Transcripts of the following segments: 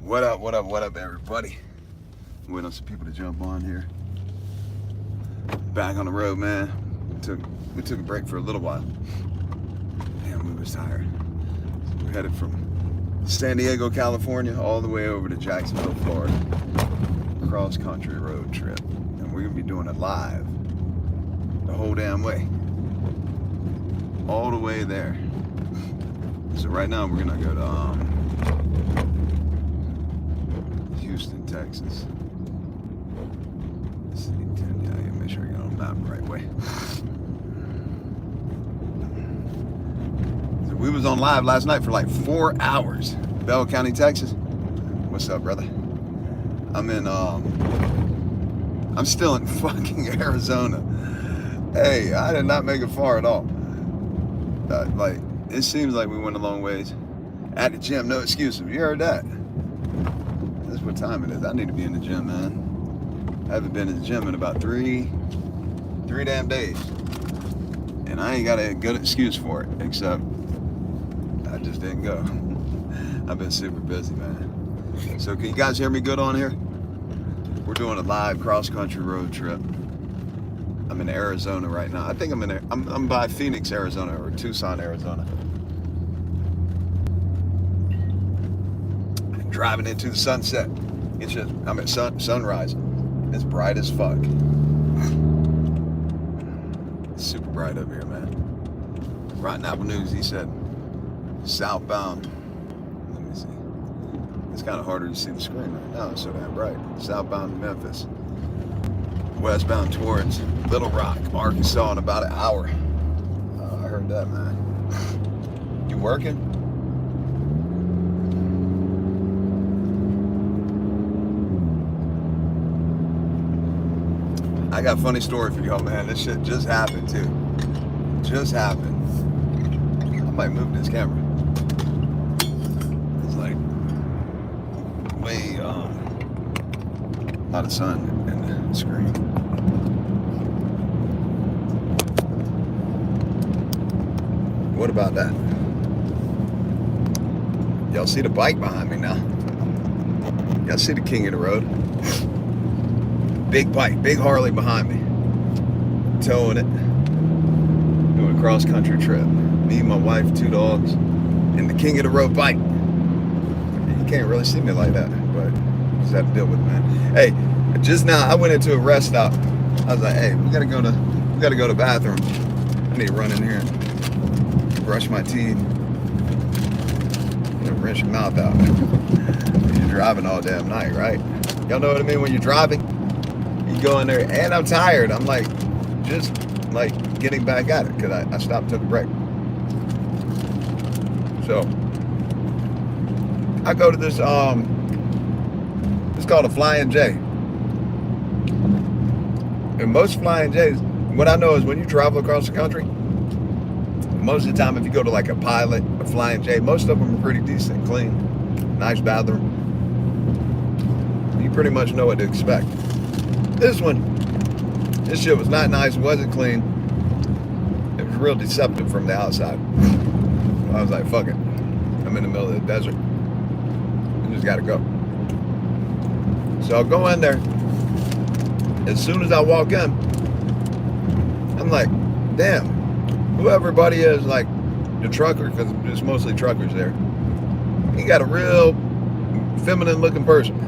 What up, everybody? Waiting on some people to jump on here. Back on the road, man. We took a break for a little while. Damn, we was tired. We're headed from San Diego, California, all the way over to Jacksonville, Florida. Cross-country road trip. And we're gonna be doing it live the whole damn way. All the way there. So right now we're gonna go to Houston, Texas. Let's see, yeah, I gotta make sure I get on the map the right way. So we was on live last night for like 4 hours. Bell County, Texas. What's up, brother? I'm still in fucking Arizona. Hey, I did not make it far at all. Like, it seems like we went a long ways. At the gym, no excuses. You heard that? This is what time it is. I need to be in the gym, man. I haven't been in the gym in about three damn days. And I ain't got a good excuse for it, except I just didn't go. I've been super busy, man. So can you guys hear me good on here? We're doing a live cross-country road trip. I'm in Arizona right now. I think I'm by Phoenix, Arizona, or Tucson, Arizona. Driving into the sunset. I'm at sunrise. It's bright as fuck. It's super bright up here, man. Rotten Apple News, he said, southbound. Let me see. It's kind of harder to see the screen right now. It's so damn bright. Southbound to Memphis. Westbound towards Little Rock, Arkansas in about an hour. I heard that, man. You working? I got a funny story for y'all, man. This shit just happened, too. Just happened. I might move this camera. It's like way, a lot of sun in the screen. What about that? Y'all see the bike behind me now? Y'all see the king of the road? Big bike, big Harley behind me. Towing it. Doing a cross-country trip. Me, my wife, 2 dogs, and the king of the road bike. You can't really see me like that, but you just have to deal with it, man. Hey, just now I went into a rest stop. I was like, hey, we gotta go to the bathroom. I need to run in here and brush my teeth. Rinse your mouth out. You're driving all damn night, right? Y'all know what I mean? When you're driving, you go in there, and I'm tired. I'm like, just like getting back at it because I stopped, took a break. So I go to this, it's called a Flying J. And most Flying J's, what I know is when you travel across the country, most of the time if you go to like a Pilot, a Flying J, most of them are pretty decent, clean, nice bathroom. You pretty much know what to expect. This shit was not nice, wasn't clean. It was real deceptive from the outside. I was like, fuck it. I'm in the middle of the desert. I just gotta go. So I'll go in there. As soon as I walk in, I'm like, damn, who everybody is, like the trucker, because there's mostly truckers there. He got a real feminine looking person.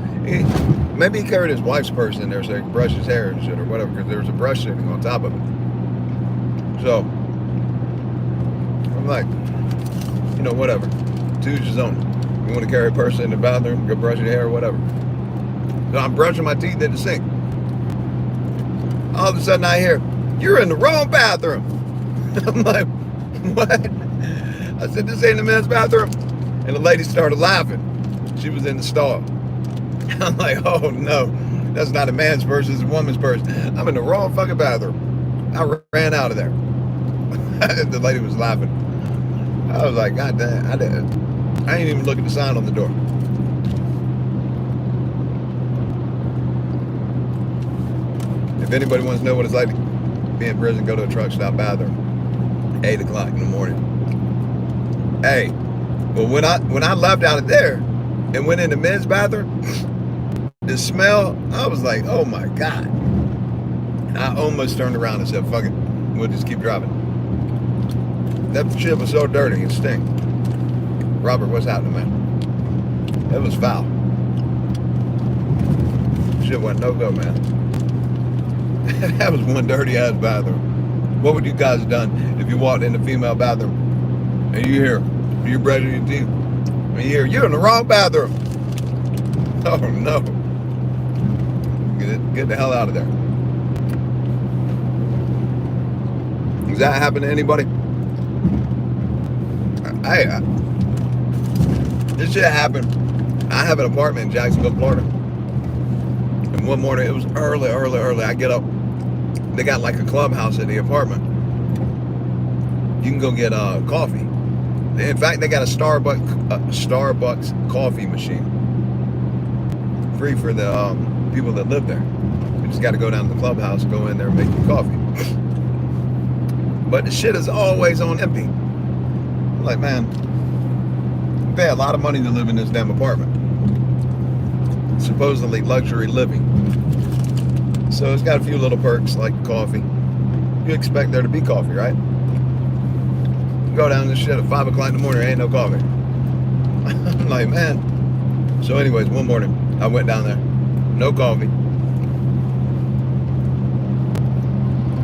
Maybe he carried his wife's purse in there so he could brush his hair and shit or whatever, because there was a brush sitting on top of it. So I'm like, you know, whatever. To each his own. You want to carry a purse in the bathroom, go brush your hair or whatever. So I'm brushing my teeth at the sink. All of a sudden I hear, you're in the wrong bathroom. I'm like, what? I said, this ain't the men's bathroom. And the lady started laughing. She was in the stall. I'm like, oh no, that's not a man's purse, it's a woman's purse. I'm in the wrong fucking bathroom. I ran out of there. The lady was laughing. I was like, God damn, I ain't even look at the sign on the door. If anybody wants to know what it's like to be in prison, go to a truck stop bathroom. 8 o'clock in the morning. Hey, well when I left out of there, and went in the men's bathroom, the smell, I was like, oh my God. I almost turned around and said, fuck it, we'll just keep driving. That shit was so dirty, it stank. Robert, what's happening, man? It was foul. Shit wasn't no go, man. That was one dirty ass bathroom. What would you guys have done if you walked in the female bathroom and you're brushing your teeth, and you're in the wrong bathroom? Oh no. Get the hell out of there. Does that happen to anybody? This shit happened. I have an apartment in Jacksonville, Florida. And one morning, it was early. I get up. They got like a clubhouse at the apartment. You can go get coffee. In fact, they got a Starbucks coffee machine. Free for the people that live there. You just got to go down to the clubhouse, go in there and make your coffee. But the shit is always on empty. I'm like, man, you pay a lot of money to live in this damn apartment. Supposedly luxury living. So it's got a few little perks like coffee. You expect there to be coffee, right? Go down this shit at 5 o'clock in the morning, there ain't no coffee. I'm like, man. So anyways, one morning, I went down there. No coffee.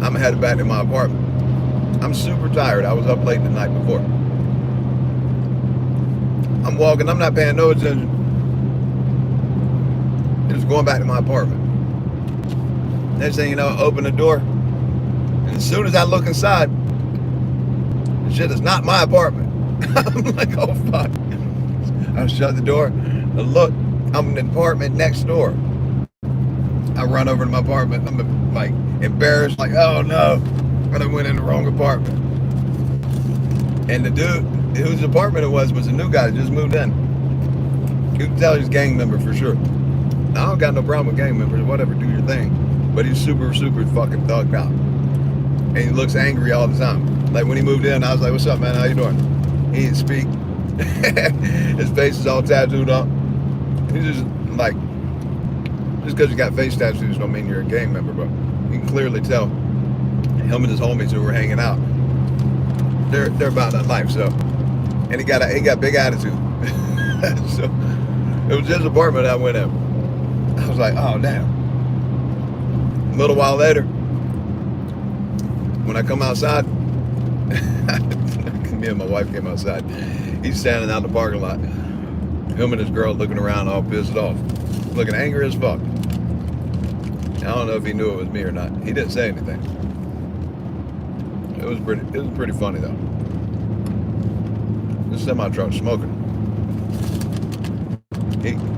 I'm headed back to my apartment. I'm super tired. I was up late the night before. I'm walking, I'm not paying no attention. Just going back to my apartment. Next thing you know, I open the door. And as soon as I look inside, the shit is not my apartment. I'm like, oh fuck. I shut the door and look, I'm in the apartment next door. I run over to my apartment. I'm like embarrassed, like, oh no, but I went in the wrong apartment. And the dude whose apartment it was a new guy that just moved in. You can tell he's a gang member for sure. I don't got no problem with gang members, whatever, do your thing. But he's super fucking thugged out. And he looks angry all the time. Like when he moved in, I was like, what's up, man? How you doing? He didn't speak. His face is all tattooed up. He's just like, just because you got face tattoos don't mean you're a gang member, but you can clearly tell him and his homies who were hanging out, they're about that life. So, and he got big attitude. So it was his apartment I went in. I was like, oh damn. A little while later, when I come outside, me and my wife came outside. He's standing out in the parking lot. Him and his girl looking around all pissed off. Looking angry as fuck. I don't know if he knew it was me or not. He didn't say anything. It was pretty funny though. This semi-truck smoking.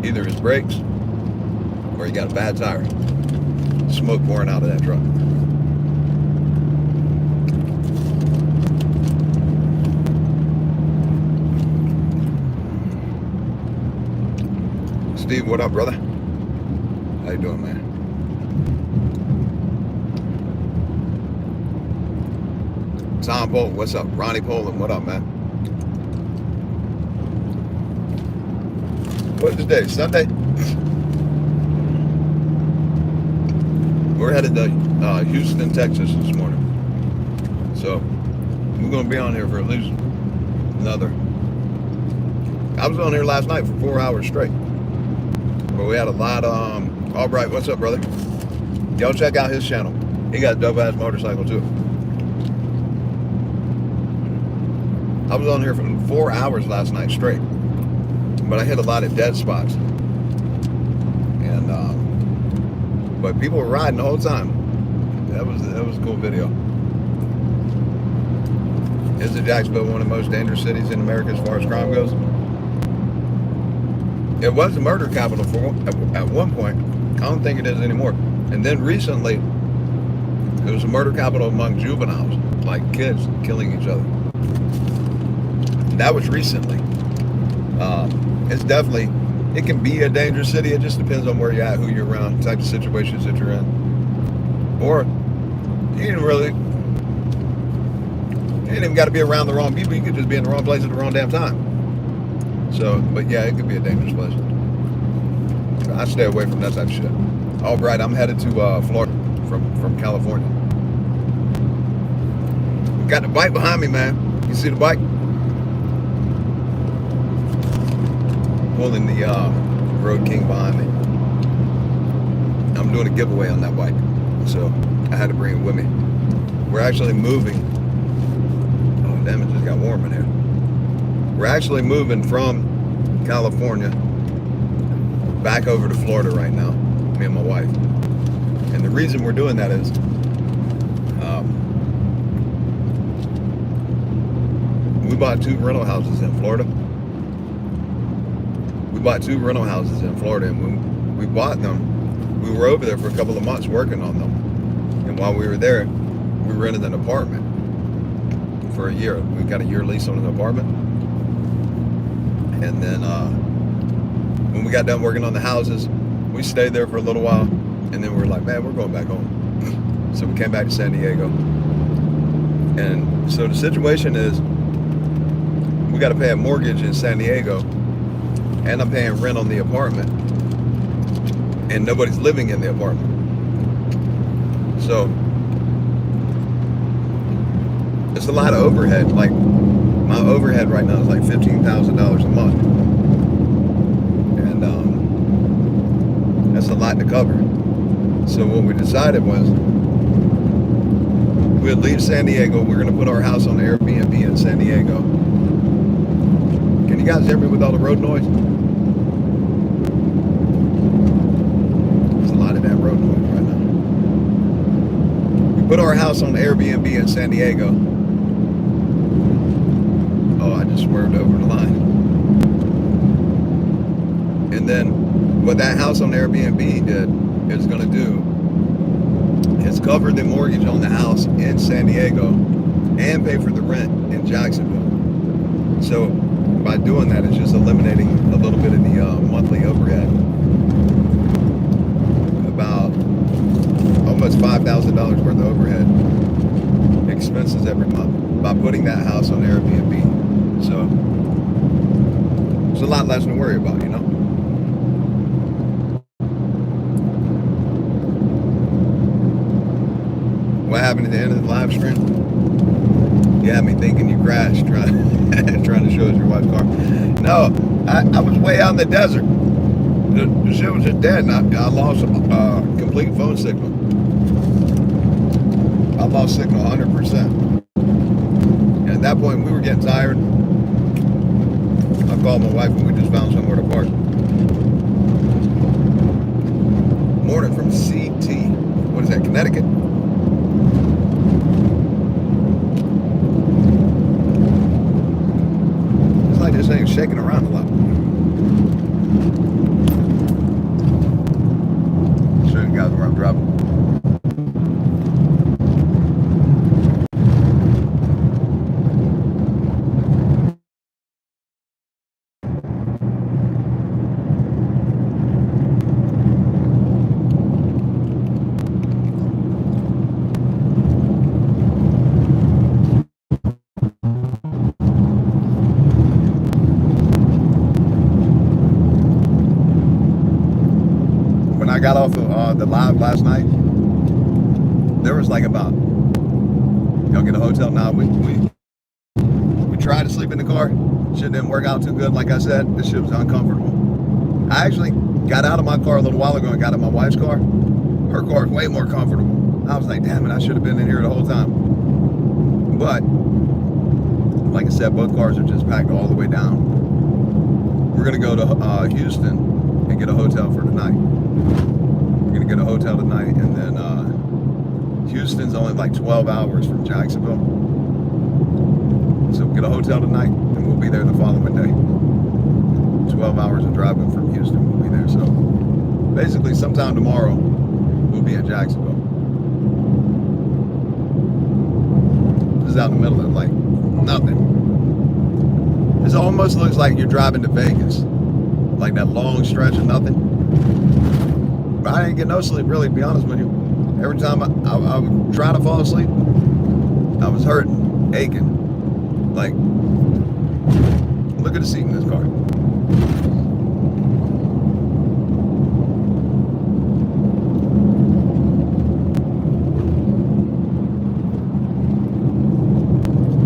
Either his brakes or he got a bad tire. Smoke pouring out of that truck. Steve, what up, brother? How you doing, man? Tom Bolton, what's up? Ronnie Poland, what up, man? What is today? Sunday? We're headed to Houston, Texas this morning. So, we're going to be on here for at least another... I was on here last night for 4 hours straight. But we had a lot of... Albright, what's up, brother? Y'all check out his channel. He got a dope-ass motorcycle, too. I was on here for 4 hours last night straight. But I hit a lot of dead spots. And, but people were riding the whole time. That was a cool video. Is Jacksonville one of the most dangerous cities in America as far as crime goes? It was the murder capital at one point. I don't think it is anymore. And then recently, it was a murder capital among juveniles, like kids killing each other. That was recently. It's definitely, it can be a dangerous city. It just depends on where you're at, who you're around, type of situations that you're in. Or you ain't even got to be around the wrong people. You could just be in the wrong place at the wrong damn time. So, but yeah, it could be a dangerous place. I stay away from that type of shit. All right, I'm headed to Florida from California. Got the bike behind me, man. You see the bike? Pulling the Road King behind me. I'm doing a giveaway on that bike, so I had to bring it with me. We're actually moving. Oh damn, it just got warm in here. We're actually moving from California back over to Florida right now, me and my wife. And the reason we're doing that is we bought 2 rental houses in Florida. We bought 2 rental houses in Florida, and when we bought them, we were over there for a couple of months working on them. And while we were there, we rented an apartment for a year. We got a year lease on an apartment. And then when we got done working on the houses, we stayed there for a little while. And then we were like, man, we're going back home. So we came back to San Diego. And so the situation is, we got to pay a mortgage in San Diego, and I'm paying rent on the apartment, and nobody's living in the apartment. So it's a lot of overhead. Like, my overhead right now is like $15,000 a month, and that's a lot to cover. So what we decided was, we'd leave San Diego. We're going to put our house on Airbnb in San Diego. Can you guys hear me with all the road noise? There's a lot of that road noise right now. We put our house on Airbnb in San Diego. Oh, I just swerved over the line. And then what that house on Airbnb is going to do is cover the mortgage on the house in San Diego and pay for the rent in Jacksonville. So by doing that, it's just eliminating a little bit of the monthly overhead. About almost $5,000 worth of overhead expenses every month by putting that house on Airbnb. So it's a lot less to worry about, you know? What happened at the end of the live stream? You had me thinking you crashed trying to show us your wife's car. No, I was way out in the desert. The shit was just dead, and I lost complete phone signal. I lost signal 100%. And at that point, we were getting tired. I called my wife, and we just found somewhere to park. Morning from CT. What is that, Connecticut? This thing's shaking around a lot. Show you guys where I'm driving. I got off of the live last night, there was like about, y'all get a hotel now, we tried to sleep in the car. Shit didn't work out too good. Like I said, this shit was uncomfortable. I actually got out of my car a little while ago and got in my wife's car. Her car is way more comfortable. I was like, damn it, I should have been in here the whole time. But like I said, both cars are just packed all the way down. We're gonna go to Houston and get a hotel for tonight. We're gonna get a hotel tonight, and then Houston's only like 12 hours from Jacksonville. So we'll get a hotel tonight, and we'll be there the following day. 12 hours of driving from Houston, we'll be there. So basically, sometime tomorrow, we'll be in Jacksonville. This is out in the middle of like nothing. This almost looks like you're driving to Vegas, like that long stretch of nothing. But I didn't get no sleep, really, to be honest with you. Every time I would try to fall asleep, I was hurting, aching. Like, look at the seat in this car.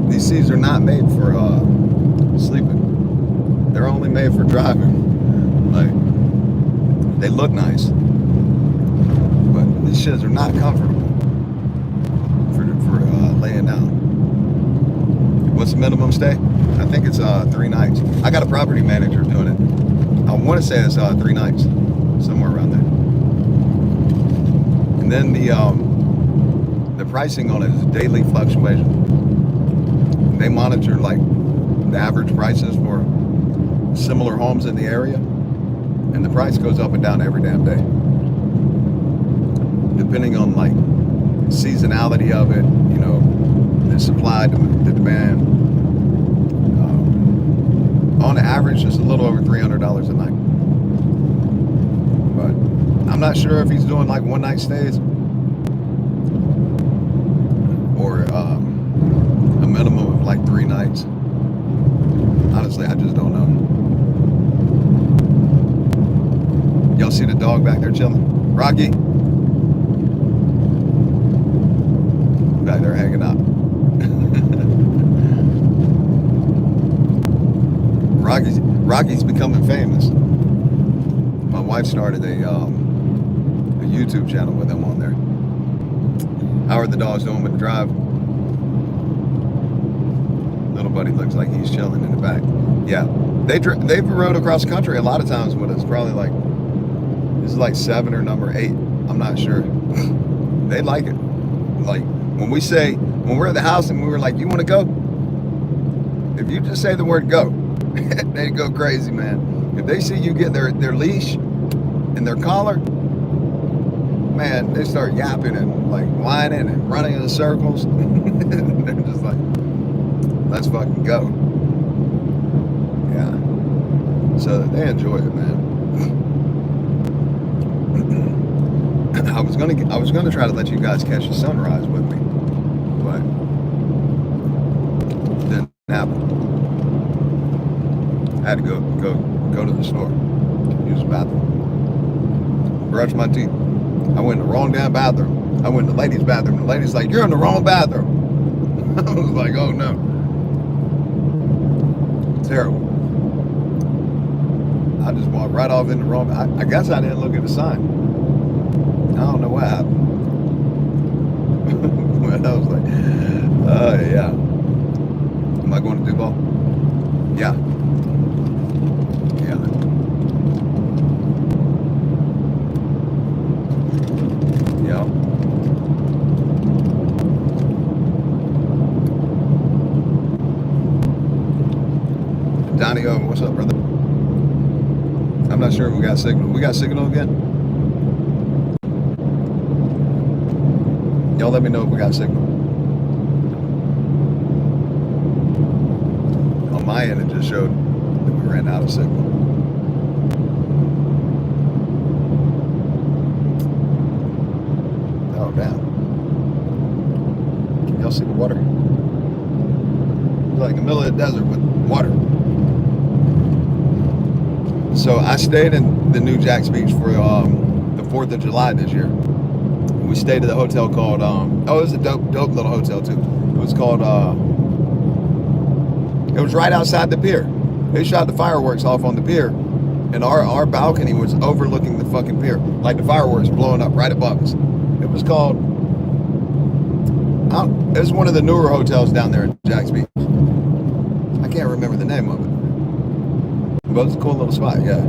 These seats are not made for sleeping. They're only made for driving. Like, they look nice, but these shits are not comfortable for laying down. What's the minimum stay? I think it's 3 nights. I got a property manager doing it. I want to say it's 3 nights, somewhere around there. And then the pricing on it is daily fluctuation. They monitor like the average prices for similar homes in the area, and the price goes up and down every damn day, depending on like seasonality of it, you know, the supply, the demand. On average, it's a little over $300 a night. But I'm not sure if he's doing like 1-night stays or a minimum of like 3 nights. Honestly, I just don't know. Y'all see the dog back there chilling? Rocky? Back there hanging out. Rocky's becoming famous. My wife started a YouTube channel with him on there. How are the dogs doing with the drive? Little buddy looks like he's chilling in the back. Yeah, they've rode across the country a lot of times with us. Probably like, this is like 7 or number 8. I'm not sure. They like it. Like when we're at the house and we were like, you want to go? If you just say the word go, they go crazy, man. If they see you get their leash and their collar, man, they start yapping and like whining and running in circles. They're just like, let's fucking go. Yeah. So they enjoy it, man. I was gonna try to let you guys catch the sunrise with me, but it didn't happen. I had to go to the store, use the bathroom, brush my teeth. I went in the wrong damn bathroom. I went in the ladies' bathroom. The lady's like, "You're in the wrong bathroom." I was like, "Oh no." Terrible. I just walked right off in the wrong. I guess I didn't look at the sign. I don't know what happened. But I was like, yeah. Am I going to Duval? Yeah. Yeah. Yeah. Donnie, what's up, brother? I'm not sure if we got signal. We got signal again? Y'all let me know if we got signal. On my end, it just showed that we ran out of signal. Oh, damn. Can y'all see the water? It's like in the middle of the desert with water. So I stayed in the New Jack's Beach for the 4th of July this year. We stayed at a hotel called, it was a dope little hotel too. It was called, it was right outside the pier. They shot the fireworks off on the pier, and our balcony was overlooking the fucking pier. Like the fireworks blowing up right above us. It was called, it was one of the newer hotels down there at Jack's Beach. I can't remember the name of it. But it's a cool little spot, yeah.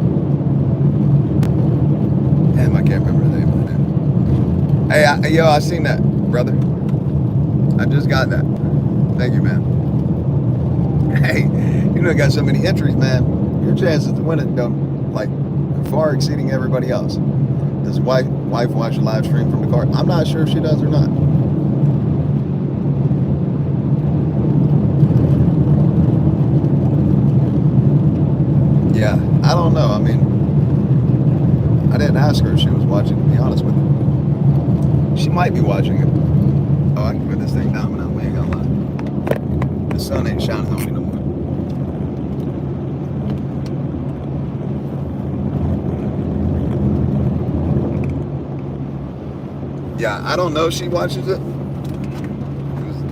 Damn, I can't remember the name of it. Hey, yo, I seen that, brother. I just got that. Thank you, man. Hey, you know, got so many entries, man. Your chances to win it, though, like, far exceeding everybody else. Does wife watch a live stream from the car? I'm not sure if she does or not. Yeah, I don't know. I mean, I didn't ask her if she was watching, to be honest with you. She might be watching it. Oh, I can put this thing down now. We ain't gonna lie. The sun ain't shining on me no more. Yeah, I don't know if she watches it.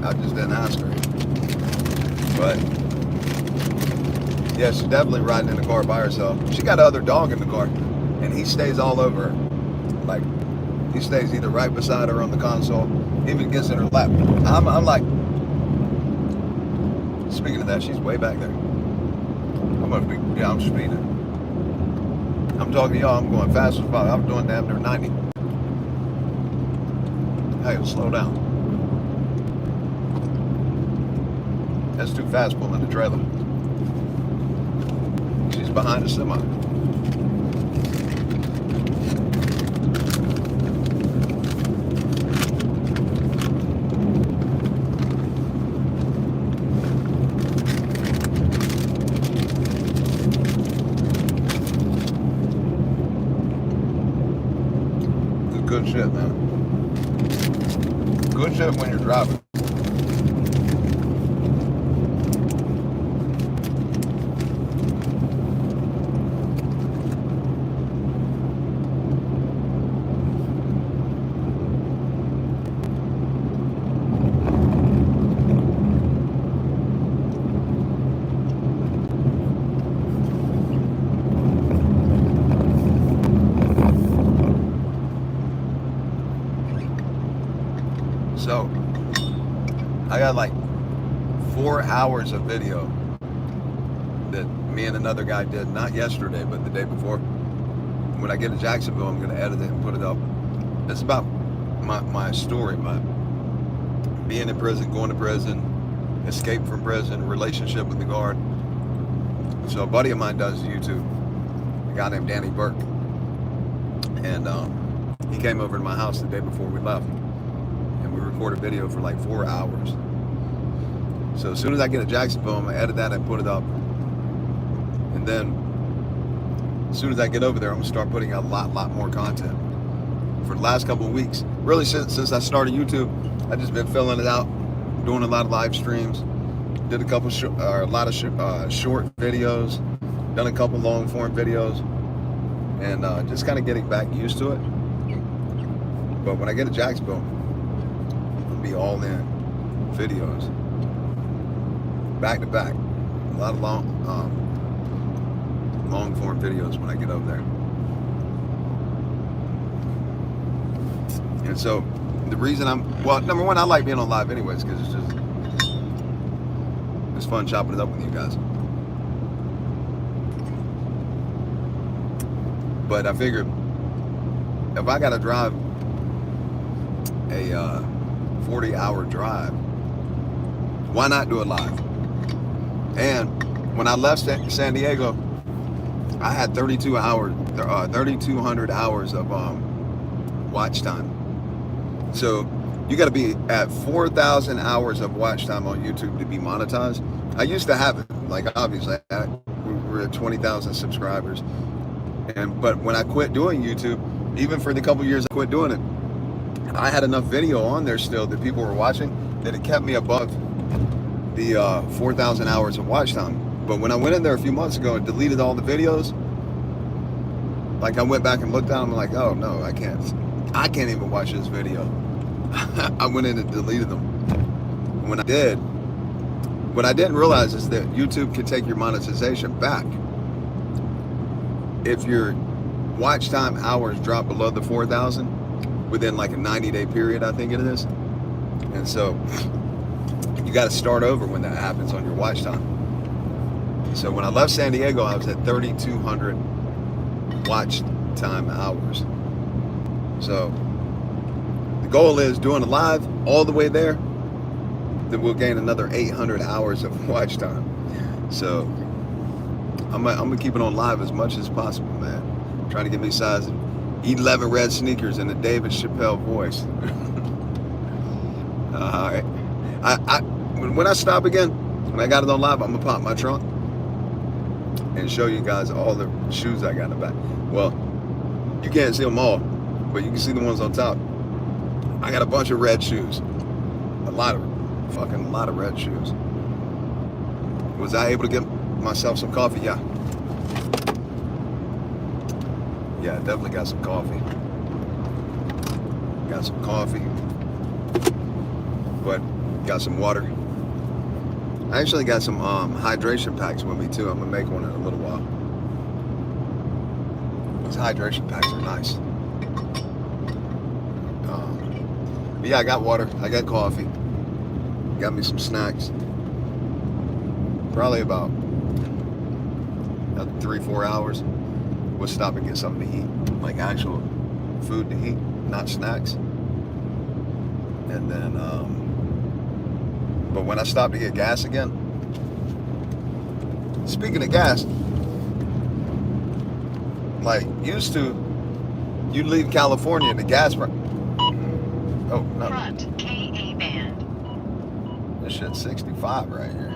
I just didn't ask her. But yeah, she's definitely riding in the car by herself. She got another dog in the car, and he stays all over her. Like, he stays either right beside her on the console, even gets in her lap. I'm like, speaking of that, she's way back there. I'm speeding. I'm talking to y'all, I'm going fast as fuck. I'm doing damn near 90. Hey, slow down. That's too fast pulling the trailer. She's behind the semi. Good shit, man. Good shit when you're driving. So, I got like 4 hours of video that me and another guy did, not yesterday, but the day before. When I get to Jacksonville, I'm going to edit it and put it up. It's about my story, my being in prison, going to prison, escape from prison, relationship with the guard. So a buddy of mine does YouTube, a guy named Danny Burke. And he came over to my house the day before we left. And we recorded video for like 4 hours. So as soon as I get to Jacksonville, I'm gonna edit that and put it up. And then as soon as I get over there, I'm gonna start putting out a lot more content. For the last couple of weeks, really since I started YouTube, I've just been filling it out, doing a lot of live streams, did a lot of short videos, done a couple long form videos, and just kind of getting back used to it. But when I get to Jacksonville, I'll be all in videos, back to back, a lot of long form videos when I get over there. And so the reason number one, I like being on live anyways, because it's fun chopping it up with you guys. But I figured if I gotta drive a 40-hour drive, why not do it live? And when I left San Diego, I had 3,200 hours of watch time. So you got to be at 4,000 hours of watch time on YouTube to be monetized. I used to have it, like obviously we were at 20,000 subscribers, but when I quit doing YouTube, even for the couple years I quit doing it, I had enough video on there still that people were watching that it kept me above the 4,000 hours of watch time. But when I went in there a few months ago and deleted all the videos, like I went back and looked at them, I'm like, oh no, I can't even watch this video. I went in and deleted them. When I did, what I didn't realize is that YouTube can take your monetization back if your watch time hours drop below the 4,000 within like a 90-day period, I think it is. And so you got to start over when that happens on your watch time. So when I left San Diego, I was at 3,200 watch time hours. So the goal is doing a live all the way there, then we'll gain another 800 hours of watch time. So I'm gonna keep it on live as much as possible, man. I'm trying to get me size 11 red sneakers in the David Chappelle voice. All right. When I stop again, when I got it on live, I'm gonna pop my trunk and show you guys all the shoes I got in the back. Well, you can't see them all, but you can see the ones on top. I got a bunch of red shoes. A lot of red shoes. Was I able to get myself some coffee? Yeah. Yeah, I definitely got some coffee. got some coffee, but got some water. I actually got some hydration packs with me too. I'm gonna make one in a little while. These hydration packs are nice. But yeah, I got water, I got coffee, got me some snacks. Probably about 3-4 hours. We'll stop and get something to eat, like actual food to eat, not snacks. And then, but when I stop to get gas again, speaking of gas, like used to, you'd leave California and the gas price. Oh no! Front KA band. This shit's 65 right here.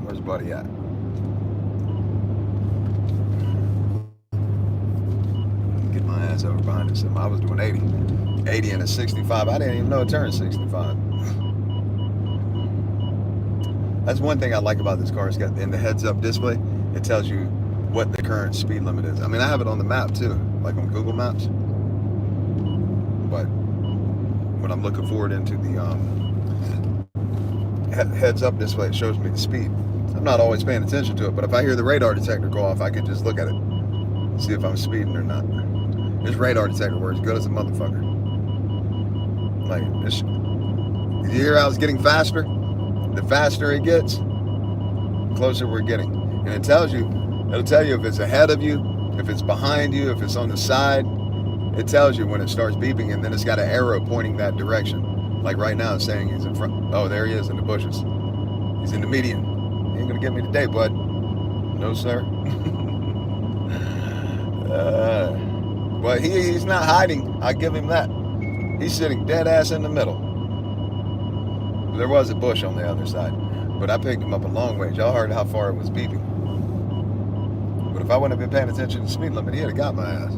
Where's Buddy at? Get my ass over behind this. I was doing 80. 80 and a 65. I didn't even know it turned 65. That's one thing I like about this car. It's got in the heads-up display. It tells you what the current speed limit is. I mean, I have it on the map too, like on Google Maps. But when I'm looking forward into the heads-up display, it shows me the speed. I'm not always paying attention to it, but if I hear the radar detector go off, I can just look at it and see if I'm speeding or not. This radar detector works good as a motherfucker. Like, you hear how it's getting faster? The faster it gets, the closer we're getting. And it tells you, it'll tell you if it's ahead of you, if it's behind you, if it's on the side. It tells you when it starts beeping, and then it's got an arrow pointing that direction. Like right now, it's saying he's in front. Oh, there he is in the bushes. He's in the median. He ain't gonna get me today, bud. No, sir. But he's not hiding. I give him that. He's sitting dead ass in the middle. There was a bush on the other side, but I picked him up a long ways. Y'all heard how far it was beeping. But if I wouldn't have been paying attention to the speed limit, he'd have got my ass.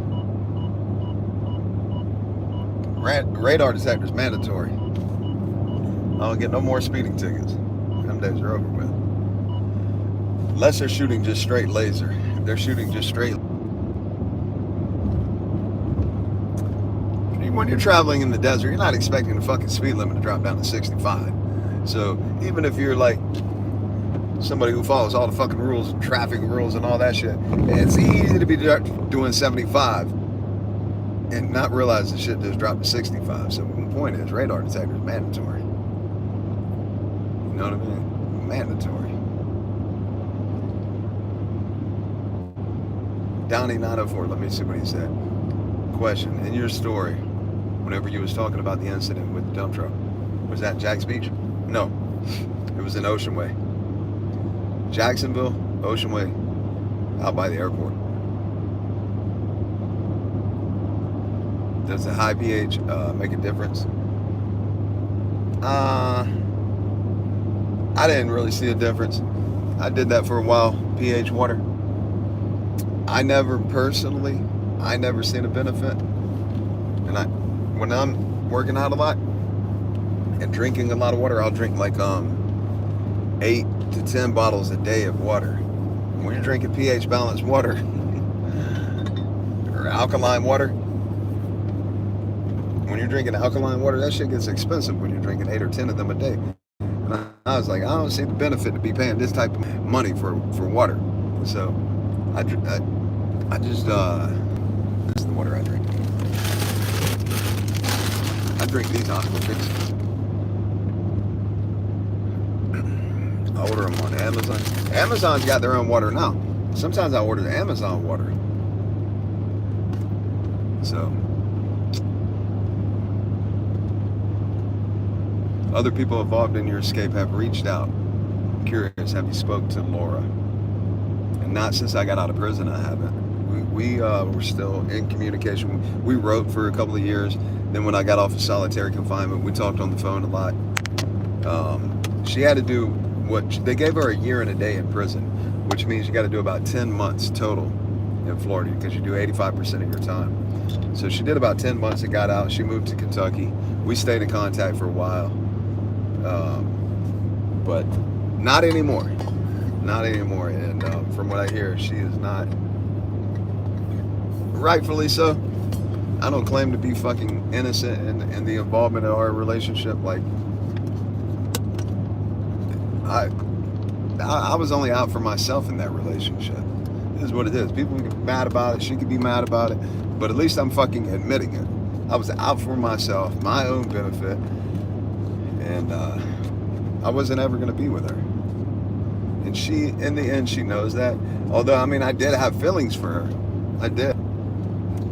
Radar detector's mandatory. I don't get no more speeding tickets. Them days are over with. Unless they're shooting just straight laser. If they're shooting just straight. When you're traveling in the desert, you're not expecting the fucking speed limit to drop down to 65. So even if you're like somebody who follows all the fucking rules, traffic rules and all that shit, it's easy to be doing 75 and not realize the shit just dropped to 65. So the point is, radar detector is mandatory. You know what I mean? Mandatory. Downey 904, let me see what he said. Question, in your story, whenever you was talking about the incident with the dump truck, was that Jack's Beach? No, it was in Ocean Way. Jacksonville, Ocean Way, out by the airport. Does the high pH make a difference? I didn't really see a difference. I did that for a while, pH water. I never seen a benefit. And when I'm working out a lot and drinking a lot of water, I'll drink like 8 to 10 bottles a day of water. When you're drinking pH balanced water or alkaline water, when you're drinking alkaline water, that shit gets expensive when you're drinking 8 or 10 of them a day. And I was like, I don't see the benefit to be paying this type of money for water. So I just this is the water I drink. I drink these aquafix. I order them on Amazon. Amazon's got their own water now. Sometimes I order the Amazon water. So other people involved in your escape have reached out. I'm curious, have you spoke to Laura? And not since I got out of prison, I haven't. We were still in communication. We wrote for a couple of years. Then when I got off of solitary confinement, we talked on the phone a lot. She had to do they gave her a year and a day in prison, which means you got to do about 10 months total in Florida because you do 85% of your time. So she did about 10 months and got out. She moved to Kentucky. We stayed in contact for a while. But not anymore. Not anymore. And from what I hear, she is not, rightfully so. don't claim to be fucking innocent in the involvement of our relationship. Like, I was only out for myself in that relationship. It is what it is. People can get mad about it. She could be mad about it. But at least I'm fucking admitting it. I was out for myself, my own benefit. And I wasn't ever going to be with her. And she, in the end, she knows that. Although, I mean, I did have feelings for her. I did.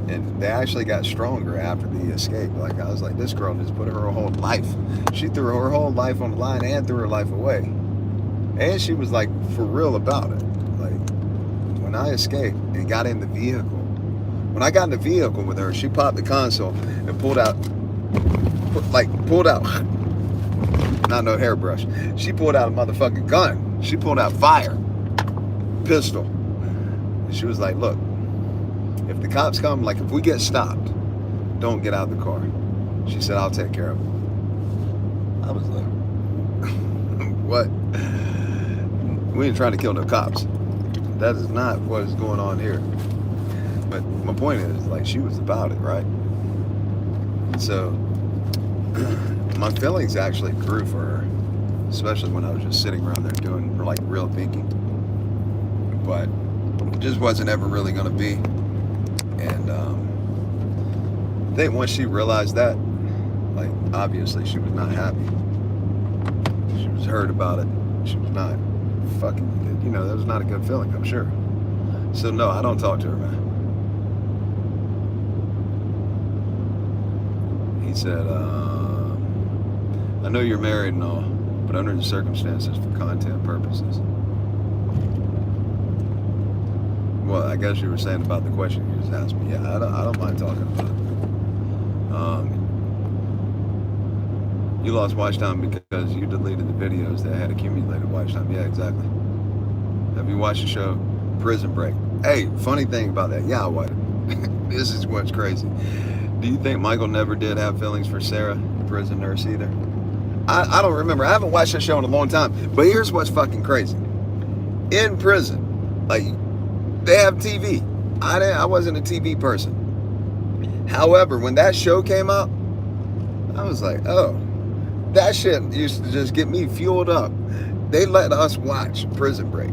And they actually got stronger after the escape. Like, I was like, this girl just put her whole life. She threw her whole life on the line and threw her life away. And she was like, for real about it. Like, when I escaped and got in the vehicle, when I got in the vehicle with her, she popped the console and pulled out, not no hairbrush. She pulled out a motherfucking gun. She pulled out fire, pistol. And she was like, look, if the cops come, like if we get stopped, don't get out of the car. She said, I'll take care of it. I was like, what? We ain't trying to kill no cops. That is not what is going on here. But my point is, like, she was about it, right? So my feelings actually grew for her, especially when I was just sitting around there doing like real thinking. But it just wasn't ever really going to be. And I think once she realized that, like, obviously she was not happy. She was hurt about it. She was not fucking, you know, that was not a good feeling, I'm sure. So no, I don't talk to her, man. He said, I know you're married and all, but under the circumstances for content purposes. Well, I guess you were saying about the question you just asked me. Yeah, I don't mind talking about it. You lost watch time because you deleted the videos that had accumulated watch time. Yeah, exactly. Have you watched the show Prison Break? Hey, funny thing about that. Yeah, I watched it. This is what's crazy. Do you think Michael never did have feelings for Sarah, the prison nurse, either? I don't remember. I haven't watched that show in a long time. But here's what's fucking crazy. In prison, like, they have TV. I wasn't a TV person. However, when that show came out, I was like, oh, that shit used to just get me fueled up. They let us watch Prison Break.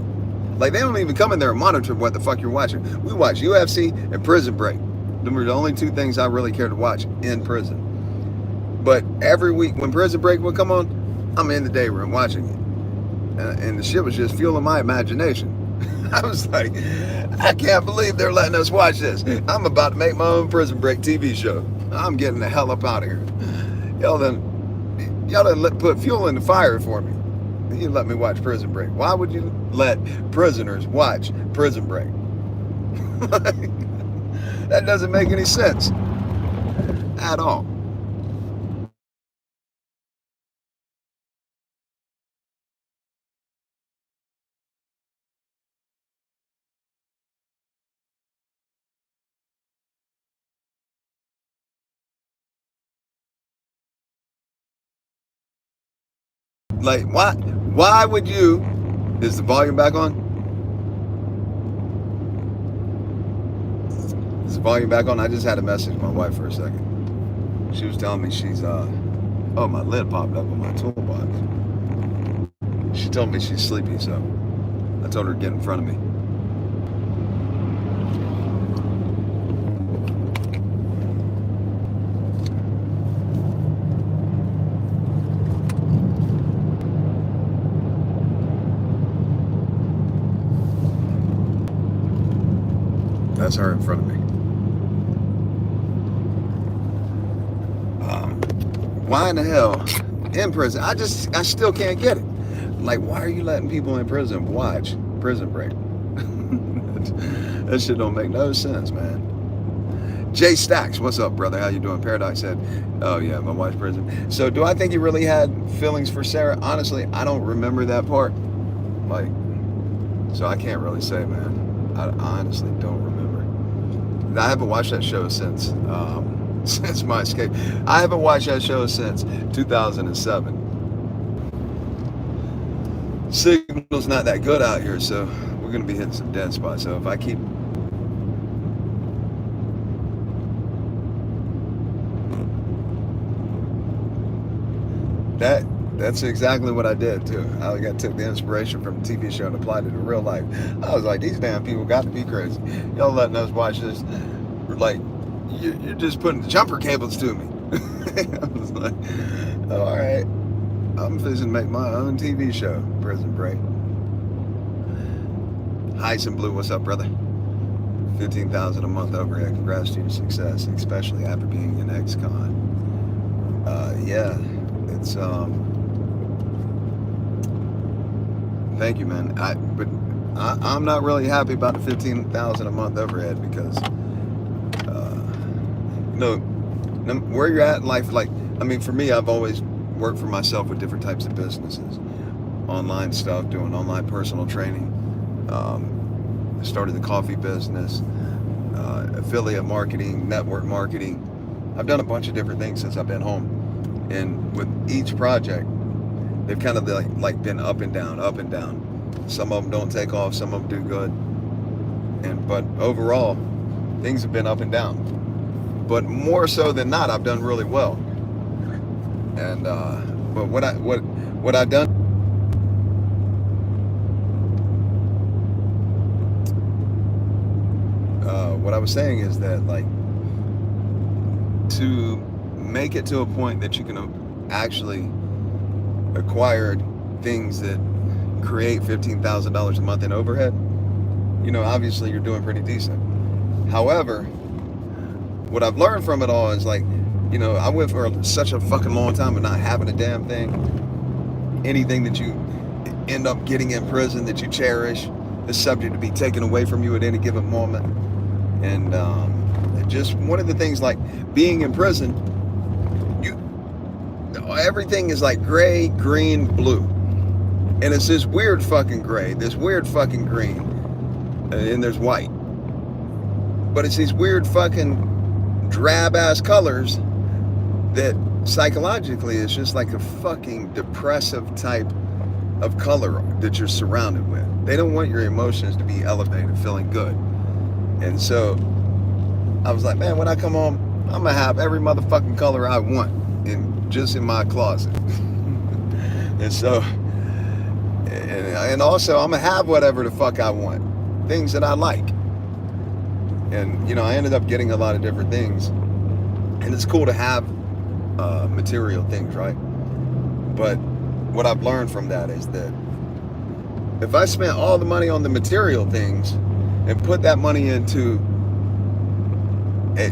Like, they don't even come in there and monitor what the fuck you're watching. We watch UFC and Prison Break. Them were the only two things I really cared to watch in prison. But every week when Prison Break would come on, I'm in the day room watching it. And the shit was just fueling my imagination. I was like, I can't believe they're letting us watch this. I'm about to make my own Prison Break TV show. I'm getting the hell up out of here. Y'all done put fuel in the fire for me. You let me watch Prison Break. Why would you let prisoners watch Prison Break? That doesn't make any sense at all. Like, why would you, is the volume back on? Is the volume back on? I just had a message from my wife for a second. She was telling me she's, oh, my lid popped up on my toolbox. She told me she's sleepy, so I told her to get in front of me. That's her in front of me. Why in the hell in prison? I still can't get it. Like, why are you letting people in prison watch Prison Break? That shit don't make no sense, man. Jay Stacks, what's up, brother? How you doing? Paradise said, oh yeah, my wife's prison. So do I think he really had feelings for Sarah? Honestly, I don't remember that part. Like, so I can't really say, man. I honestly don't remember. I haven't watched that show since my escape. I haven't watched that show since 2007. Signal's not that good out here, so we're gonna be hitting some dead spots. So if I keep That's exactly what I did too. I took the inspiration from the TV show and applied it to real life. I was like, these damn people got to be crazy. Y'all letting us watch this. Like, you're just putting jumper cables to me. I was like, oh, all right. I'm fixing to make my own TV show, Prison Break. Hyson Blue, what's up, brother? 15,000 a month overhead. Congrats to your success, especially after being an ex-con. Yeah, it's thank you, man. I'm not really happy about the 15,000 a month overhead because, where you're at in life. Like, I mean, for me, I've always worked for myself with different types of businesses, online stuff, doing online personal training. Started the coffee business, affiliate marketing, network marketing. I've done a bunch of different things since I've been home, and with each project, they've kind of like been up and down, up and down. Some of them don't take off, some of them do good, but overall, things have been up and down. But more so than not, I've done really well. And but what I've done. What I was saying is that, like, to make it to a point that you can actually acquire things that create $15,000 a month in overhead, obviously you're doing pretty decent. However, what I've learned from it all is, like, I went for such a fucking long time of not having a damn thing. Anything that you end up getting in prison that you cherish is subject to be taken away from you at any given moment. And just one of the things, like, being in prison, everything is like gray, green, blue. And it's this weird fucking gray, this weird fucking green, and there's white. But it's these weird fucking drab ass colors that psychologically is just like a fucking depressive type of color that you're surrounded with. They don't want your emotions to be elevated, feeling good. And so I was like, man, when I come home, I'm gonna have every motherfucking color I want just in my closet. And so, and also I'm gonna have whatever the fuck I want, things that I like. And I ended up getting a lot of different things, and it's cool to have material things, right? But what I've learned from that is that if I spent all the money on the material things and put that money into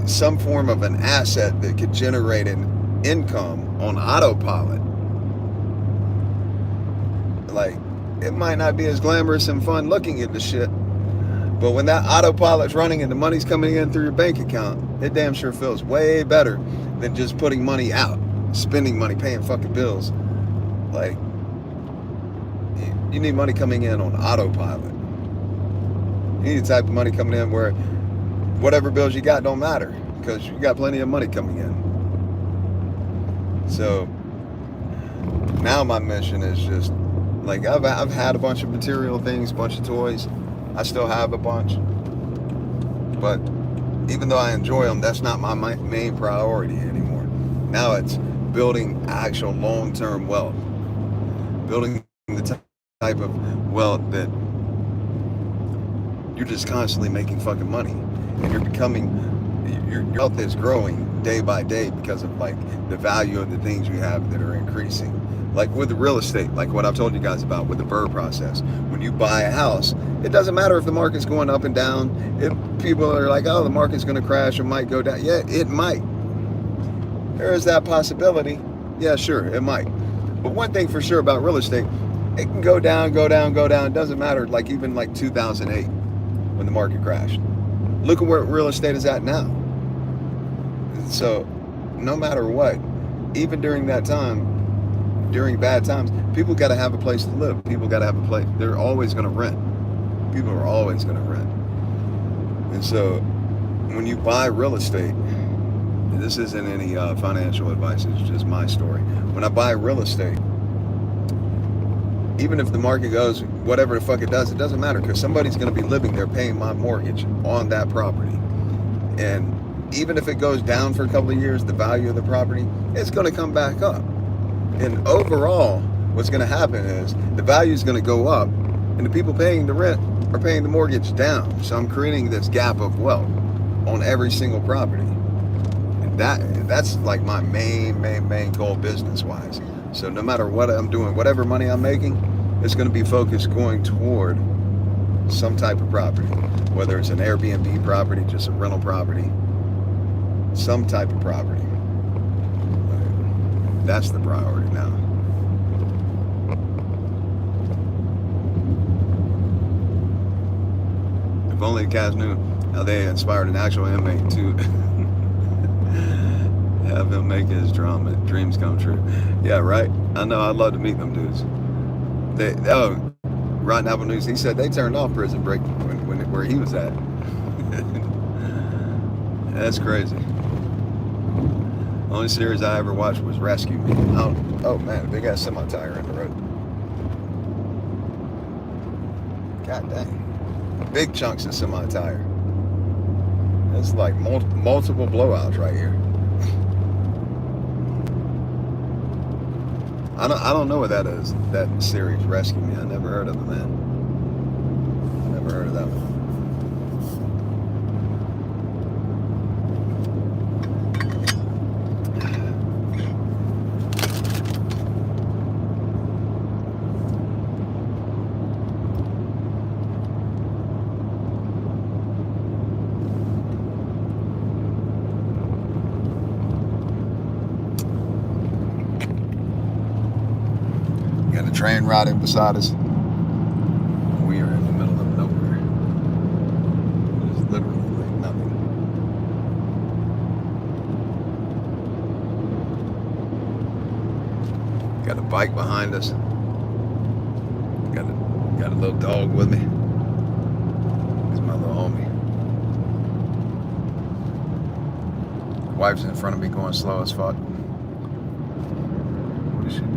some form of an asset that could generate an income on autopilot, like, it might not be as glamorous and fun looking at the shit, but when that autopilot's running and the money's coming in through your bank account, it damn sure feels way better than just putting money out, spending money, paying fucking bills. Like, you need money coming in on autopilot. You need the type of money coming in where whatever bills you got don't matter, because you got plenty of money coming in. So now my mission is just, like, I've had a bunch of material things, a bunch of toys. I still have a bunch. But even though I enjoy them, that's not my main priority anymore. Now it's building actual long-term wealth. Building the type of wealth that you're just constantly making fucking money, and your wealth is growing day by day because of, like, the value of the things you have that are increasing. Like with the real estate, like what I've told you guys about with the BRRRR process. When you buy a house, it doesn't matter if the market's going up and down. If people are like, oh, the market's going to crash or might go down. Yeah, it might. There is that possibility. Yeah, sure, it might. But one thing for sure about real estate, it can go down, go down, go down. It doesn't matter. Like, even like 2008 when the market crashed. Look at where real estate is at now. So no matter what, even during that time, during bad times, people got to have a place to live. People got to have a place. They're always going to rent. People are always going to rent. And so when you buy real estate, this isn't any financial advice, it's just my story. When I buy real estate, even if the market goes whatever the fuck it doesn't matter, because somebody's going to be living there paying my mortgage on that property. And even if it goes down for a couple of years, the value of the property, it's going to come back up. And overall, what's going to happen is the value is going to go up, and the people paying the rent are paying the mortgage down. So I'm creating this gap of wealth on every single property. And that's like my main goal business-wise. So no matter what I'm doing, whatever money I'm making, it's going to be focused going toward some type of property, whether it's an Airbnb property, just a rental property, some type of property. That's the priority now. If only the cats knew how they inspired an actual inmate to have him make his dreams come true. Yeah, right? I know, I'd love to meet them dudes. Rotten Apple News, he said they turned off Prison Break where he was at. That's crazy. The only series I ever watched was Rescue Me. Oh man, a big ass semi-tire in the road. God dang. Big chunks of semi-tire. It's like multiple blowouts right here. I don't know what that is, that series, Rescue Me. I never heard of it, man. I never heard of that one. Train riding beside us. We are in the middle of nowhere. There's literally like nothing. Got a bike behind us. Got a little dog with me. It's my little homie. Wife's in front of me going slow as fuck. What is she doing?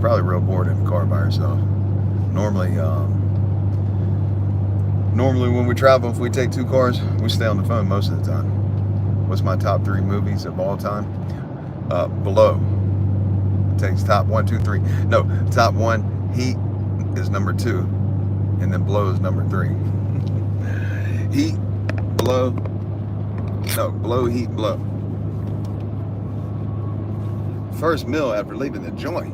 Probably real bored in the car by herself. Normally when we travel, if we take two cars, we stay on the phone most of the time. What's my top 3 movies of all time? Below. It takes top 1, 2, 3. No, top 1, Heat is number 2, and then Blow is number 3. Heat, Blow. No, Blow, Heat, Blow. First meal after leaving the joint.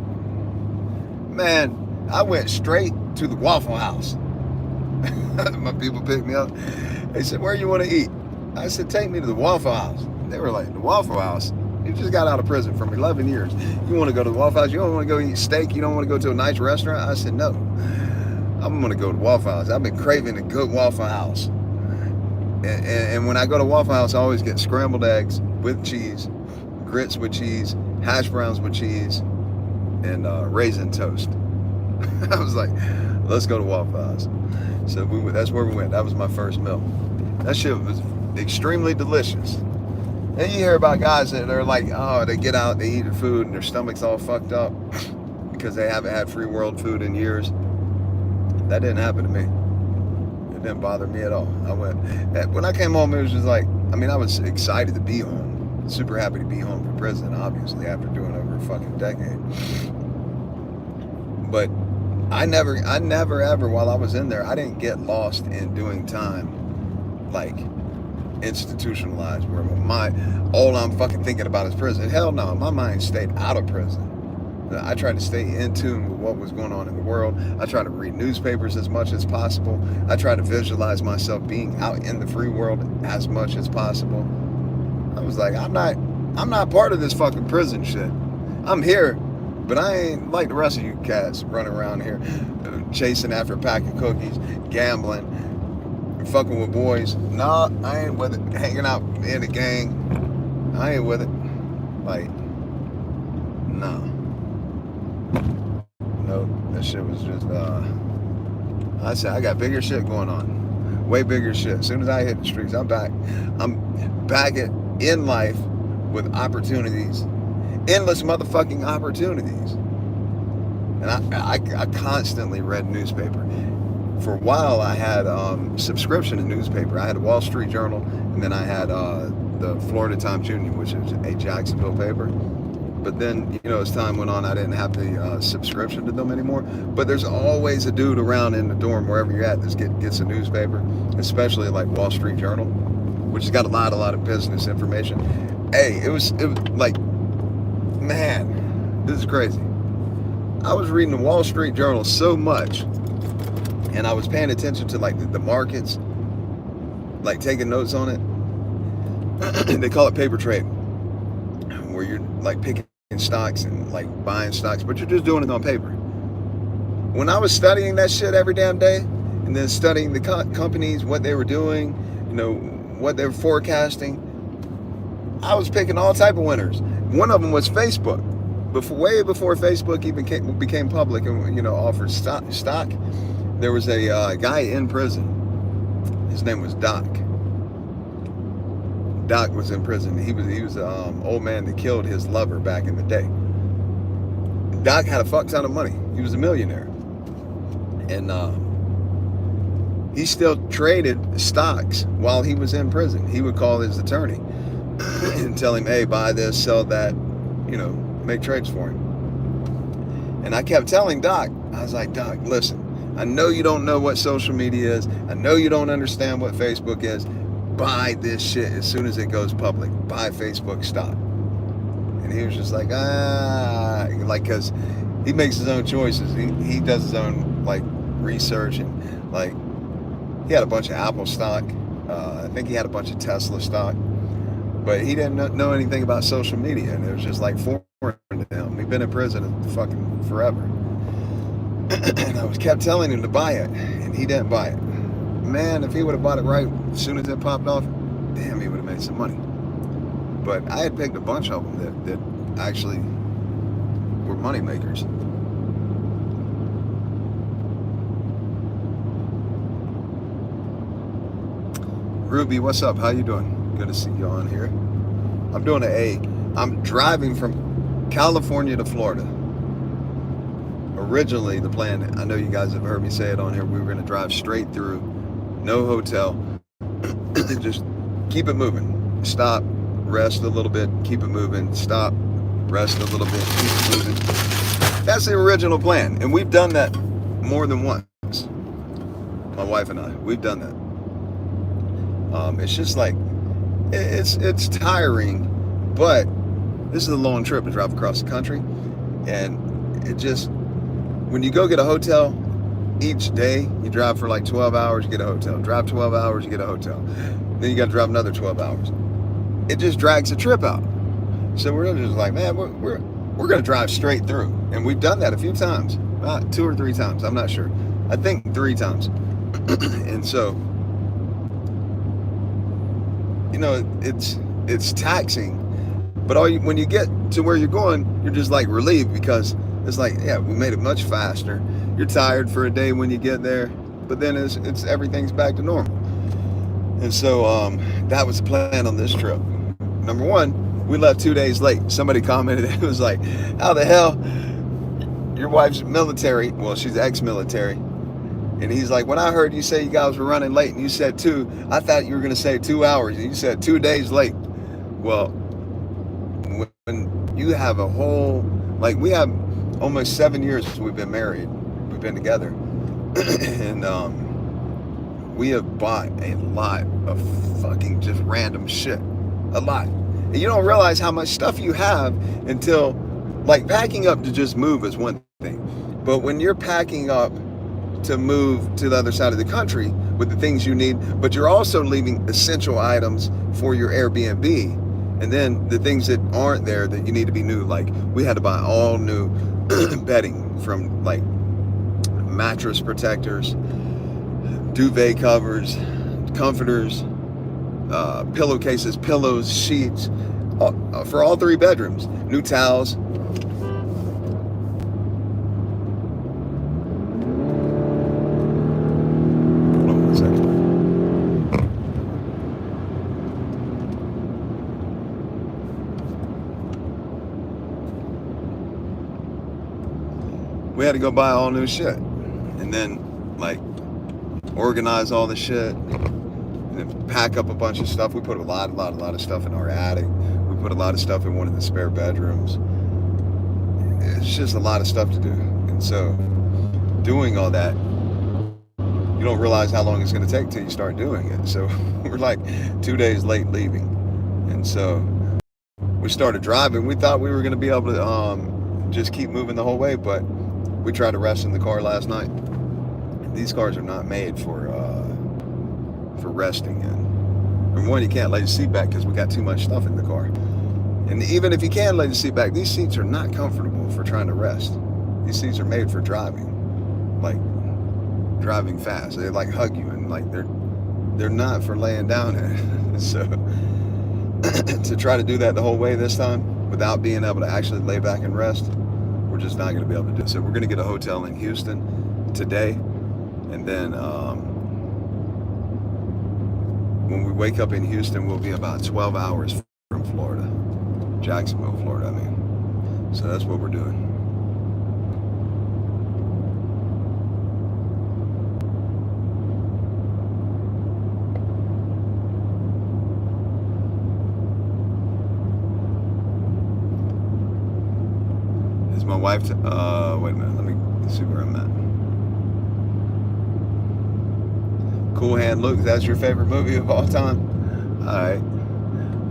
Man, I went straight to the Waffle House. My people picked me up. They said, where you want to eat? I said, take me to the Waffle House. They were like, the Waffle House? You just got out of prison from 11 years. You want to go to the Waffle House? You don't want to go eat steak? You don't want to go to a nice restaurant? I said, no. I'm going to go to Waffle House. I've been craving a good Waffle House. And when I go to Waffle House, I always get scrambled eggs with cheese, grits with cheese, hash browns with cheese, and raisin toast. I was like, let's go to Waffle House. So that's where we went. That was my first meal. That shit was extremely delicious. And you hear about guys that are like, oh, they get out, they eat the food, and their stomach's all fucked up because they haven't had free world food in years. That didn't happen to me. It didn't bother me at all. When I came home, it was just like, I was excited to be home. Super happy to be home from prison, obviously, after doing over a fucking decade. But I never ever, while I was in there, I didn't get lost in doing time like institutionalized, where all I'm fucking thinking about is prison. Hell no, my mind stayed out of prison. I tried to stay in tune with what was going on in the world. I tried to read newspapers as much as possible. I tried to visualize myself being out in the free world as much as possible. I was like, I'm not part of this fucking prison shit. I'm here, but I ain't like the rest of you cats running around here chasing after a pack of cookies, gambling, fucking with boys. Nah, I ain't with it. Hanging out in the gang, I ain't with it. Like, no. Nope, that shit was just, I said, I got bigger shit going on. Way bigger shit. As soon as I hit the streets, I'm back. I'm back in life with opportunities. Endless motherfucking opportunities. And I constantly read newspaper. For a while, I had subscription to newspaper. I had a Wall Street Journal, and then I had the Florida Times Union, which is a Jacksonville paper. But then, you know, as time went on, I didn't have the subscription to them anymore. But there's always a dude around in the dorm, wherever you're at, that gets a newspaper, especially like Wall Street Journal, which has got a lot of business information. Hey, it was like, man, this is crazy. I was reading the Wall Street Journal so much, and I was paying attention to like the markets, like taking notes on it. They call it paper trading, where you're like picking stocks and like buying stocks, but you're just doing it on paper. When I was studying that shit every damn day, and then studying the companies, what they were doing, you know, what they were forecasting, I was picking all type of winners. One of them was Facebook. Way before Facebook even became public and, you know, offered stock, there was a guy in prison. His name was Doc. Doc was in prison. He was an old man that killed his lover back in the day. Doc had a fuck ton of money. He was a millionaire. And he still traded stocks while he was in prison. He would call his attorney and tell him, hey, buy this, sell that, you know, make trades for him. And I kept telling Doc, I was like, Doc, listen, I know you don't know what social media is. I know you don't understand what Facebook is. Buy this shit as soon as it goes public. Buy Facebook stock. And he was just like, like, because he makes his own choices. He does his own like research, and like he had a bunch of Apple stock. I think he had a bunch of Tesla stock, but he didn't know anything about social media, and it was just like foreign to him. He'd been in prison fucking forever. And I kept telling him to buy it, and he didn't buy it. Man, if he would have bought it right as soon as it popped off, damn, he would have made some money. But I had picked a bunch of them that actually were money makers. Ruby, what's up? How you doing? Good to see you on here. I'm doing I'm driving from California to Florida. Originally, the plan, I know you guys have heard me say it on here, we were going to drive straight through, no hotel, just keep it moving. Stop, rest a little bit, keep it moving. Stop, rest a little bit, keep it moving. That's the original plan, and we've done that more than once. My wife and I, we've done that. It's just like, it's tiring, but this is a long trip to drive across the country, and it just, when you go get a hotel, each day you drive for like 12 hours, you get a hotel. Drive 12 hours, you get a hotel. Then you got to drive another 12 hours. It just drags the trip out. So we're just like, man, we're going to drive straight through. And we've done that a few times, 2 or 3 times. I'm not sure. I think 3 times. And so, you know, it's taxing. But when you get to where you're going, you're just like relieved, because it's like, yeah, we made it much faster. You're tired for a day when you get there, but then it's everything's back to normal. And so that was the plan on this trip. Number one, we left 2 days late. Somebody commented, it was like, how the hell, your wife's military, well, she's ex-military. And he's like, when I heard you say you guys were running late and you said 2, I thought you were going to say 2 hours. And you said 2 days late. Well, when you have a whole, like, we have almost 7 years since we've been married. We've been together. And we have bought a lot of fucking just random shit. A lot. And you don't realize how much stuff you have until, like, packing up to just move is one thing. But when you're packing up to move to the other side of the country with the things you need, but you're also leaving essential items for your Airbnb, and then the things that aren't there that you need to be new, like we had to buy all new bedding, from like mattress protectors, duvet covers, comforters, pillowcases, pillows, sheets, for all 3 bedrooms, new towels. We had to go buy all new shit, and then like organize all the shit, and then pack up a bunch of stuff. We put a lot of stuff in our attic. We put a lot of stuff in one of the spare bedrooms. It's just a lot of stuff to do. And so doing all that, you don't realize how long it's going to take till you start doing it. So we're like 2 days late leaving. And so we started driving. We thought we were going to be able to just keep moving the whole way, but we tried to rest in the car last night. These cars are not made for resting in. Number one, you can't lay the seat back because we got too much stuff in the car. And even if you can lay the seat back, these seats are not comfortable for trying to rest. These seats are made for driving, like driving fast. They like hug you, and like they're not for laying down in. So to try to do that the whole way this time without being able to actually lay back and rest, we're just not going to be able to do it. So we're going to get a hotel in Houston today, and then when we wake up in Houston, we'll be about 12 hours from Florida. Jacksonville, Florida, I mean. So that's what we're doing. Is my wife, wait a minute, let me see where I'm at. Cool Hand Luke, that's your favorite movie of all time? All right.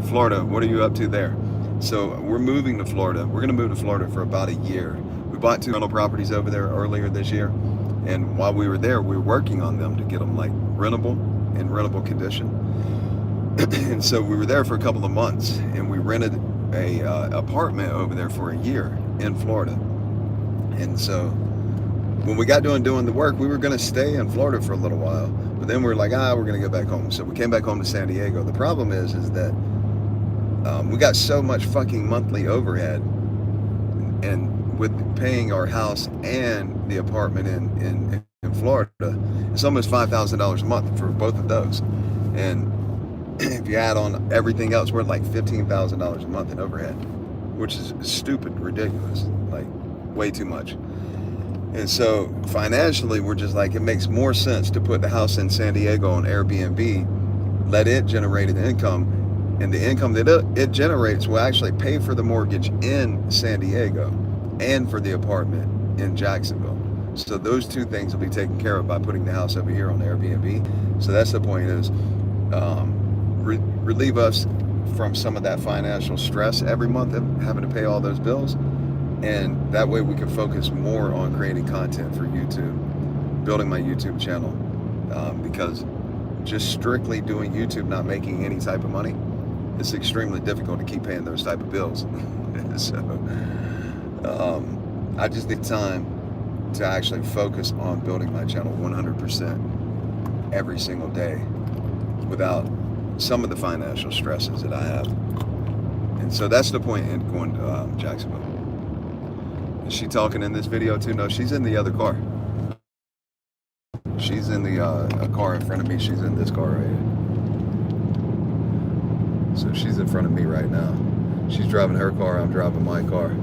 Florida, what are you up to there? So we're moving to Florida. We're going to move to Florida for about a year. We bought 2 rental properties over there earlier this year. And while we were there, we were working on them to get them like rentable, in rentable condition. And so we were there for a couple of months, and we rented a apartment over there for a year in Florida. And so when we got doing the work, we were going to stay in Florida for a little while, but then we were like, we're going to go back home. So we came back home to San Diego. The problem is that we got so much fucking monthly overhead, and with paying our house and the apartment in Florida, it's almost $5,000 a month for both of those. And if you add on everything else, we're at like $15,000 a month in overhead, which is stupid, ridiculous, like way too much. And so financially, we're just like, it makes more sense to put the house in San Diego on Airbnb, let it generate an income, and the income that it generates will actually pay for the mortgage in San Diego and for the apartment in Jacksonville. So those two things will be taken care of by putting the house over here on Airbnb. So that's the point, is relieve us from some of that financial stress every month of having to pay all those bills. And that way we can focus more on creating content for YouTube, building my YouTube channel, because just strictly doing YouTube, not making any type of money, it's extremely difficult to keep paying those type of bills. So I just need time to actually focus on building my channel 100% every single day without some of the financial stresses that I have. And so that's the point in going to Jacksonville. Is she talking in this video too? No, she's in the other car. She's in the a car in front of me. She's in this car right here. So she's in front of me right now. She's driving her car, I'm driving my car.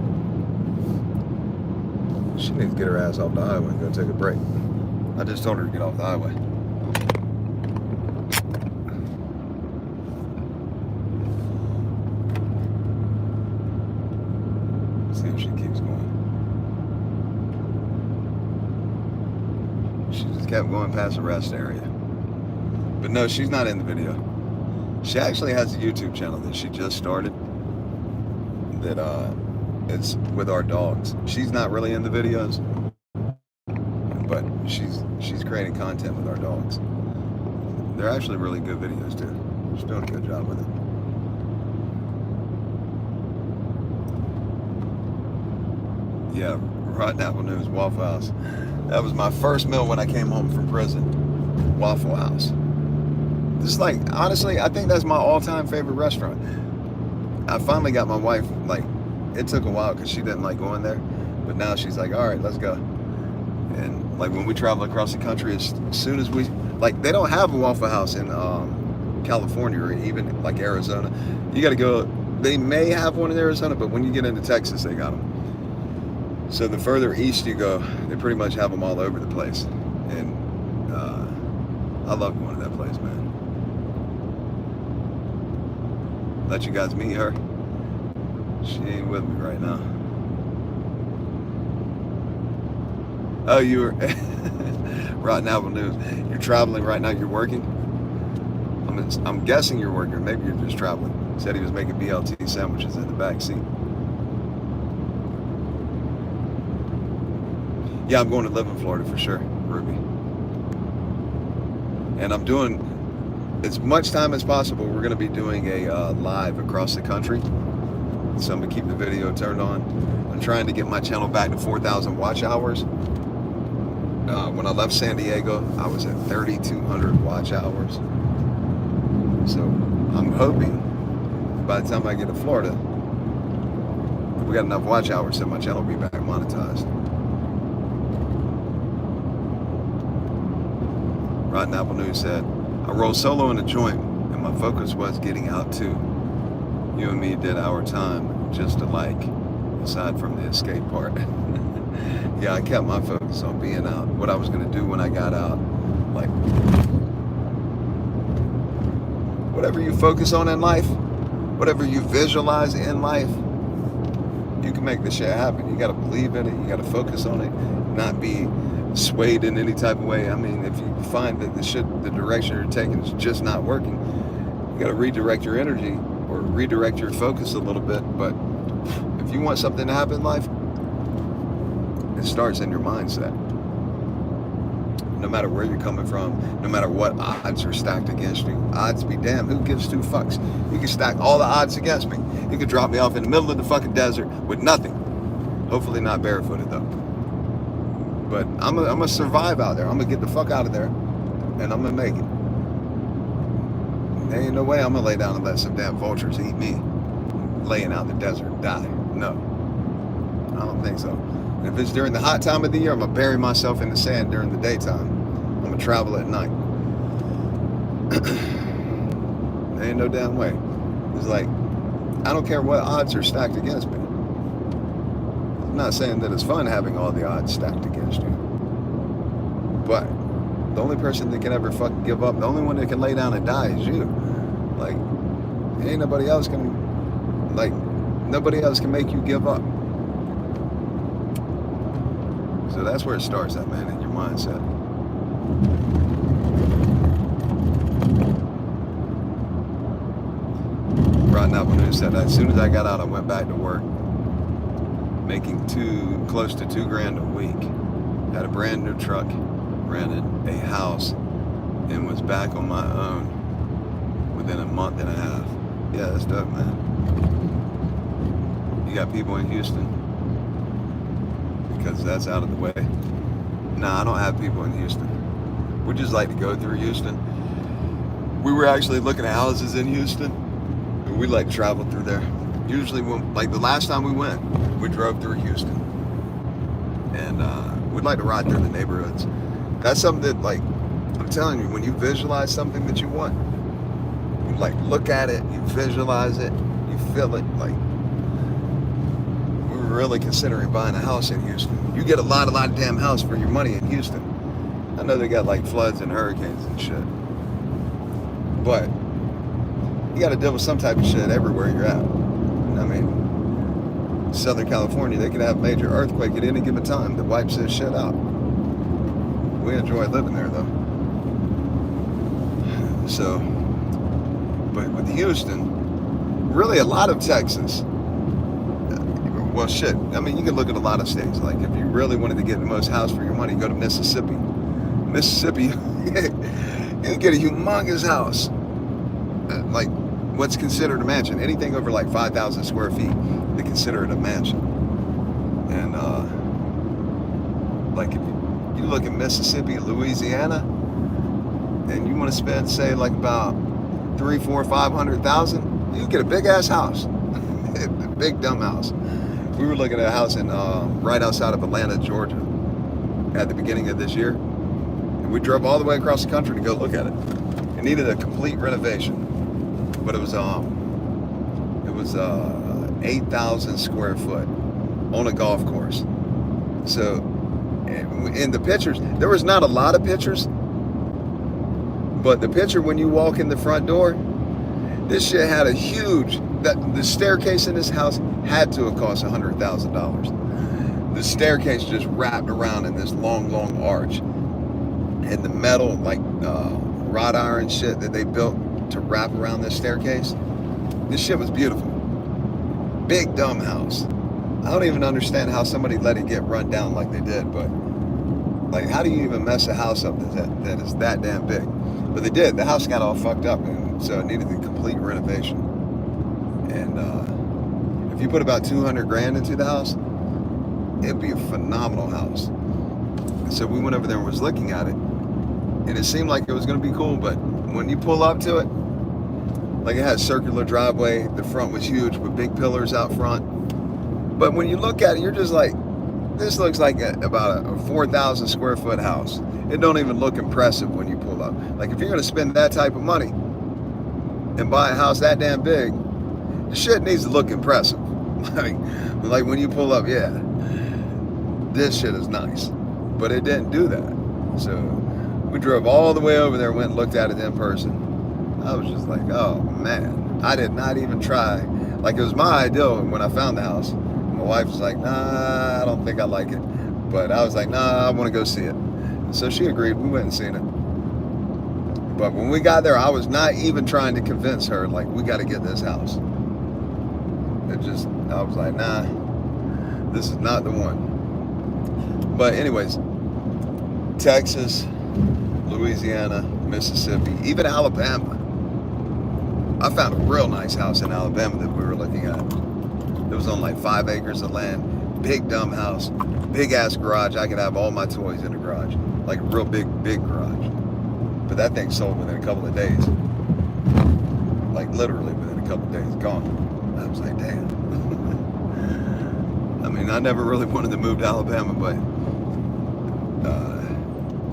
She needs to get her ass off the highway and go take a break. I just told her to get off the highway. See if she keeps going. She just kept going past the rest area. But no, she's not in the video. She actually has a YouTube channel that she just started that it's with our dogs. She's not really in the videos, but she's creating content with our dogs. They're actually really good videos too. She's doing a good job with it. Yeah, Rotten Apple News, Waffle House. That was my first meal when I came home from prison. Waffle House. This is like, honestly, I think that's my all-time favorite restaurant. I finally got my wife, like, it took a while because she didn't like going there, but now she's like, all right, let's go. And like when we travel across the country, as soon as we, like, they don't have a Waffle House in California or even like Arizona. You got to go, they may have one in Arizona, but when you get into Texas, they got them. So the further east you go, they pretty much have them all over the place. And I love going to that place, man. let you guys meet her. She ain't with me right now. Oh, you were Rotten Apple News. You're traveling right now. You're working. I'm guessing you're working. Maybe you're just traveling. Said he was making BLT sandwiches in the back seat. Yeah, I'm going to live in Florida for sure, Ruby. And I'm doing as much time as possible. We're going to be doing a live across the country. So I'm going to keep the video turned on. I'm trying to get my channel back to 4,000 watch hours. When I left San Diego, I was at 3,200 watch hours. So I'm hoping by the time I get to Florida, we got enough watch hours so my channel will be back monetized. Rotten Apple News said, I rolled solo in a joint and my focus was getting out too. You and me did our time just alike, aside from the escape part. Yeah, I kept my focus on being out, what I was going to do when I got out. Like, whatever you focus on in life, whatever you visualize in life, you can make this shit happen. You got to believe in it. You got to focus on it, not be swayed in any type of way. I mean, if you find that the direction you're taking is just not working, you got to redirect your energy or redirect your focus a little bit. But if you want something to happen in life, it starts in your mindset. No matter where you're coming from, no matter what odds are stacked against you. Odds be damned, who gives two fucks? You can stack all the odds against me. You can drop me off in the middle of the fucking desert with nothing. Hopefully not barefooted though. But I'm gonna survive out there. I'm gonna get the fuck out of there and I'm gonna make it. There ain't no way I'm gonna lay down and let some damn vultures eat me laying out in the desert and die. No, I don't think so. And if it's during the hot time of the year, I'm gonna bury myself in the sand during the daytime. I'm gonna travel at night. There ain't no damn way. It's like, I don't care what odds are stacked against me. I'm not saying that it's fun having all the odds stacked against you. But the only person that can ever fucking give up, the only one that can lay down and die is you. Like, ain't nobody else can, like, nobody else can make you give up. So that's where it starts at, man, in your mindset. Rotten Apple News said that as soon as I got out, I went back to work, making close to $2,000 a week. Had a brand new truck, rented a house, and was back on my own within a month and a half. Yeah, that's dope, man. You got people in Houston? Because that's out of the way. Nah, I don't have people in Houston. We just like to go through Houston. We were actually looking at houses in Houston, and we like to travel through there. Usually, like the last time we went, we drove through Houston, and we'd like to ride through the neighborhoods. That's something that, like, I'm telling you, when you visualize something that you want, you like look at it, you visualize it, you feel it, like. Really considering buying a house in Houston. You get a lot of damn house for your money in Houston. I know they got like floods and hurricanes and shit, but you got to deal with some type of shit everywhere you're at. I mean, Southern California, they could have major earthquake at any given time that wipes this shit out. We enjoy living there though. So, but with Houston, really a lot of Texas. Well, shit. I mean, you can look at a lot of states. Like, if you really wanted to get the most house for your money, go to Mississippi. Mississippi, you can get a humongous house. Like, what's considered a mansion. Anything over like 5,000 square feet, they consider it a mansion. And, like, if you look at Mississippi, Louisiana, and you want to spend, say, like about 300,000, 400,000, 500,000, you get a big ass house. A big dumb house. We were looking at a house in right outside of Atlanta, Georgia, at the beginning of this year. And we drove all the way across the country to go look at it. It needed a complete renovation, but it was 8,000 square foot on a golf course. So in the pictures, there was not a lot of pictures, but the picture when you walk in the front door, This shit had a huge, the staircase in this house had to have cost $100,000. The staircase just wrapped around in this long, long arch. And the metal, like wrought iron shit that they built to wrap around this staircase, this shit was beautiful. Big dumb house. I don't even understand how somebody let it get run down like they did, but like, how do you even mess a house up that is that damn big? But they did. The house got all fucked up, and so it needed a complete renovation. And if you put about 200 grand into the house, it'd be a phenomenal house. And so we went over there and was looking at it, and it seemed like it was going to be cool, but when you pull up to it, like, it had a circular driveway, the front was huge with big pillars out front. But when you look at it, you're just like, this looks like about a 4,000 square foot house. It don't even look impressive when you pull up. Like, if you're going to spend that type of money and buy a house that damn big, the shit needs to look impressive. like when you pull up, yeah, this shit is nice. But it didn't do that. So we drove all the way over there, went and looked at it in person. I was just like, oh man, I did not even try. Like, it was my ideal when I found the house. My wife was like, nah, I don't think I like it. But I was like, nah, I want to go see it. So she agreed. We went and seen it. But when we got there, I was not even trying to convince her, like, we got to get this house. I was like, nah, this is not the one. But anyways, Texas, Louisiana, Mississippi, even Alabama. I found a real nice house in Alabama that we were looking at. It was on like 5 acres of land, big dumb house, big ass garage. I could have all my toys in the garage, like a real big garage. But that thing sold within a couple of days. Like, literally within a couple of days, gone. I was like, damn. I mean, I never really wanted to move to Alabama, but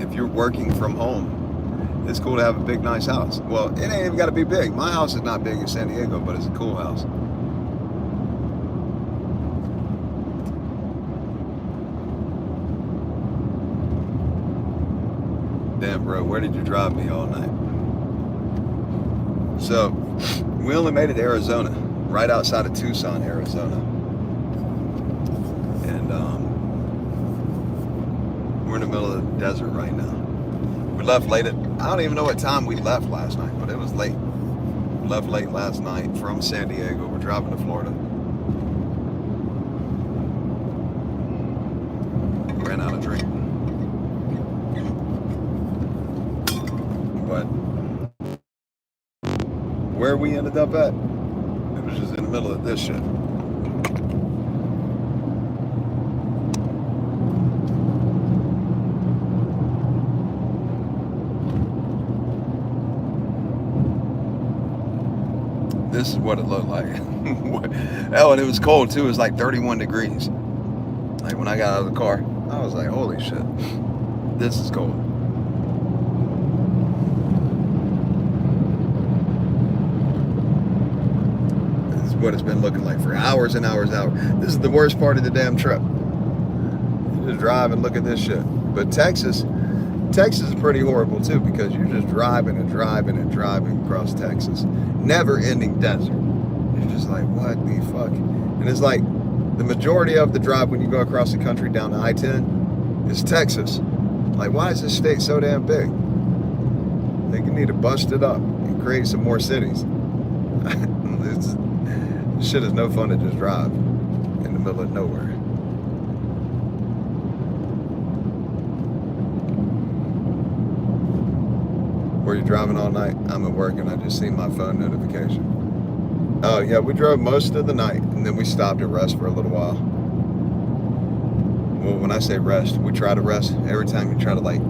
if you're working from home, it's cool to have a big, nice house. Well, it ain't even got to be big. My house is not big in San Diego, but it's a cool house. Damn, bro, where did you drive me all night? So, we only made it to Arizona, right outside of Tucson, Arizona. And we're in the middle of the desert right now. We left late I don't even know what time we left last night, but it was late. We left late last night from San Diego. We're driving to Florida. Ran out of drink. But where we ended up at, it was just in the middle of this shit. This is what it looked like. Oh, and it was cold too. It was like 31 degrees. Like, when I got out of the car, I was like, holy shit, this is cold. This is what it's been looking like for hours and hours and hours. This is the worst part of the damn trip. You just drive and look at this shit. But Texas is pretty horrible too, because you're just driving and driving and driving across Texas. Never ending desert. You're just like, what the fuck? And it's like, the majority of the drive when you go across the country down to I-10 is Texas. Like, why is this state so damn big? They need to bust it up and create some more cities. This shit is no fun to just drive in the middle of nowhere. Were you driving all night? I'm at work and I just seen my phone notification. Oh yeah, we drove most of the night and then we stopped to rest for a little while. Well, when I say rest, we try to rest. Every time you try to, like,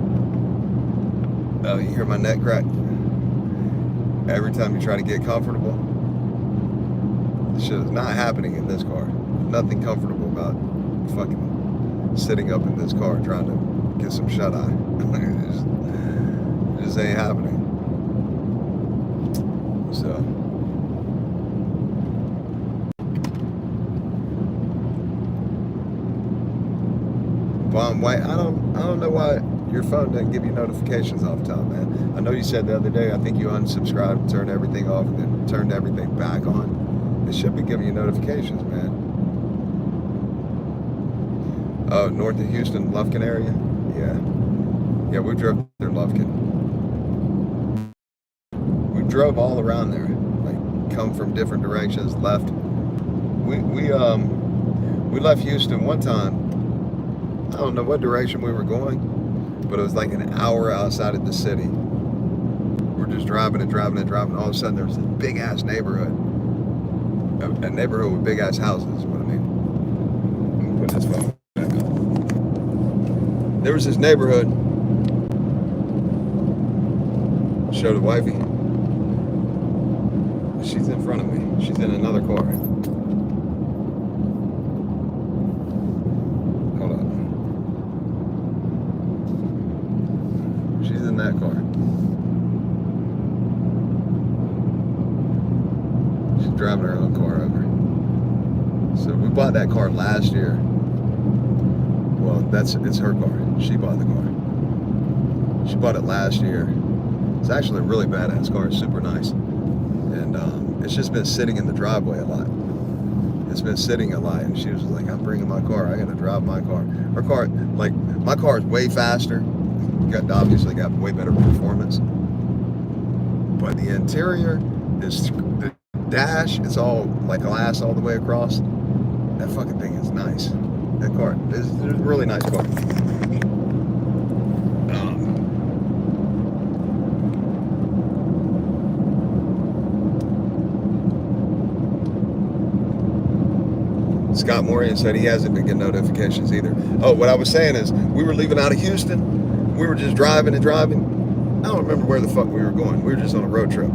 oh, you hear my neck crack? Every time you try to get comfortable, this shit is not happening in this car. Nothing comfortable about fucking sitting up in this car trying to get some shut-eye. It just ain't happening. So Bomb White, I don't know why your phone doesn't give you notifications all the time, man. I know you said the other day, I think you unsubscribed, turned everything off, and then turned everything back on. It should be giving you notifications, man. Oh, north of Houston, Lufkin area? Yeah. Yeah, we drove through Lufkin. We drove all around there, like come from different directions, left. We left Houston one time. I don't know what direction we were going, but it was like an hour outside of the city. We're just driving and driving and driving. All of a sudden, there was this big ass neighborhood, a neighborhood with big ass houses. Is what I mean. Let me put this phone back on. There was this neighborhood. Show the wifey. She's in front of me. She's in another car. Hold on. She's in that car. She's driving her own car over. So we bought that car last year. Well, it's her car. She bought the car. She bought it last year. It's actually a really badass car. It's super nice. And it's just been sitting in the driveway a lot. It's been sitting a lot, and she was like, I'm bringing my car. I gotta drive my car. Her car, like, my car is way faster. Obviously got way better performance. But the interior, the dash, it's all like glass all the way across. That fucking thing is nice. That car is a really nice car. Scott Morian said he hasn't been getting notifications either. Oh, what I was saying is we were leaving out of Houston. We were just driving and driving. I don't remember where the fuck we were going. We were just on a road trip.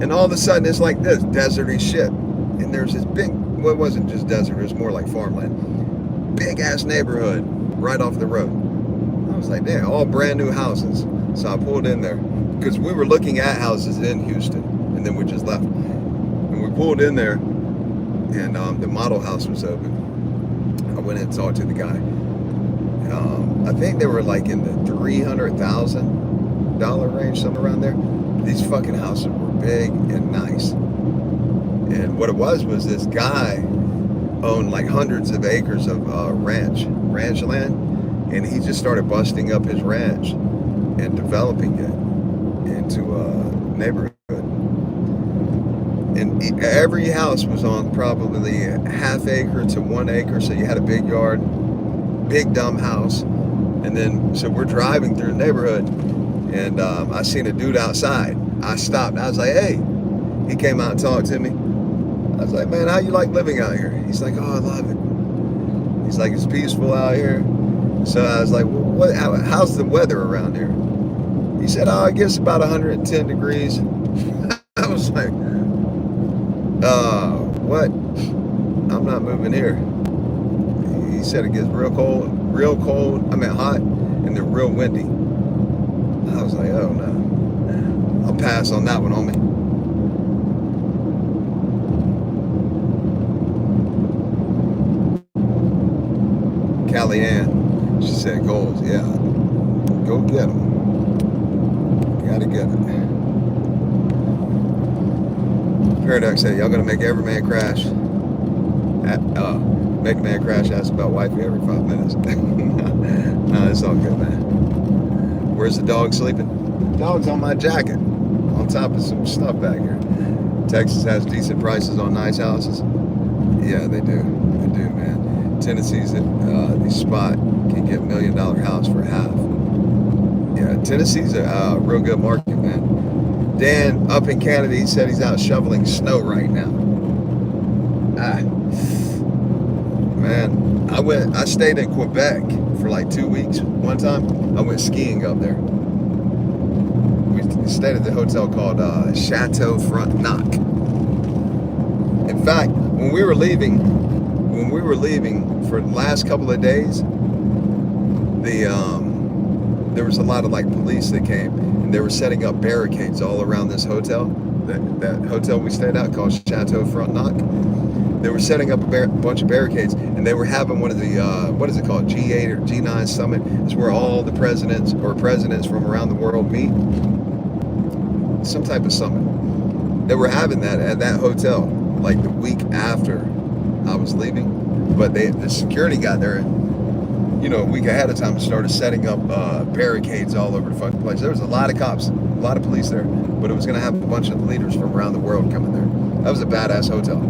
And all of a sudden it's like this, deserty shit. And there's this big, well, it wasn't just desert, it was more like farmland. Big ass neighborhood right off the road. I was like, damn, all brand new houses. So I pulled in there because we were looking at houses in Houston and then we just left. And we pulled in there. And the model house was open. I went in and talked to the guy. I think they were like in the $300,000 range, somewhere around there. These fucking houses were big and nice. And what it was this guy owned like hundreds of acres of ranch land, and he just started busting up his ranch and developing it into a neighborhood. And every house was on probably ½ acre to 1 acre, so you had a big yard, big dumb house. And then, so we're driving through the neighborhood, and I seen a dude outside. I stopped, I was like, hey. He came out and talked to me. I was like, man, how you like living out here? He's like, oh, I love it. He's like, it's peaceful out here. So I was like, well, how's the weather around here? He said, oh, I guess about 110 degrees. I was like, what? I'm not moving here. He said it gets real cold, I mean hot, and then real windy. I was like, oh no. I'll pass on that one, homie. Callie Ann, she said goals, yeah. Go get them. Gotta get it. Paradox said, y'all gonna make every man crash. Make a man crash, ask about wifey every 5 minutes. No, it's all good, man. Where's the dog sleeping? The dog's on my jacket, on top of some stuff back here. Texas has decent prices on nice houses. Yeah, they do. They do, man. Tennessee's the spot can get $1 million house for half. Yeah, Tennessee's a real good market, man. Dan up in Canada, he said he's out shoveling snow right now. Man, I stayed in Quebec for like 2 weeks. One time, I went skiing up there. We stayed at the hotel called Chateau Frontenac. In fact, when we were leaving for the last couple of days, there was a lot of like police that came, and they were setting up barricades all around this hotel, that hotel we stayed at called Chateau Frontenac. They were setting up a bunch of barricades, and they were having one of the what is it called, G8 or G9 summit. It's where all the presidents from around the world meet. Some type of summit. They were having that at that hotel like the week after I was leaving, but the security got there, a week ahead of time and started setting up barricades all over the fucking place. There was a lot of cops, a lot of police there, but it was going to have a bunch of leaders from around the world coming there. That was a badass hotel.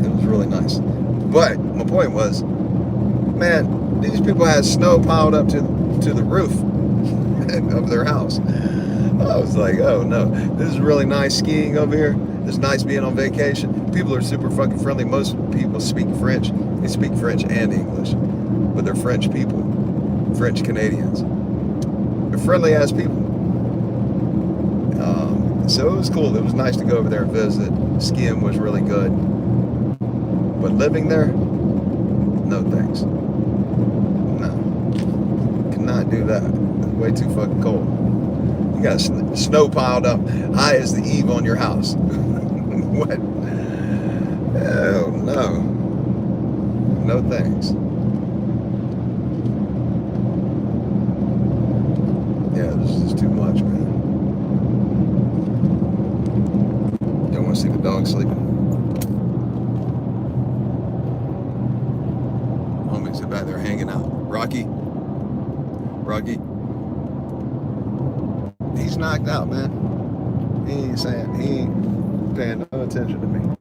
It was really nice. But my point was, man, these people had snow piled up to the roof of their house. I was like, oh no, this is really nice skiing over here. It's nice being on vacation. People are super fucking friendly. Most people speak French. They speak French and English, but they're French people, French Canadians. They're friendly ass people. So it was cool. It was nice to go over there and visit. Skiing was really good. But living there, no thanks. No. Cannot do that. It's way too fucking cold. You got snow piled up high as the eave on your house. What? Oh, no. No thanks. Yeah, this is too much, man. Don't want to see the dog sleeping. Homies are back there hanging out. Rocky. He's knocked out, man. He ain't paying no attention to me.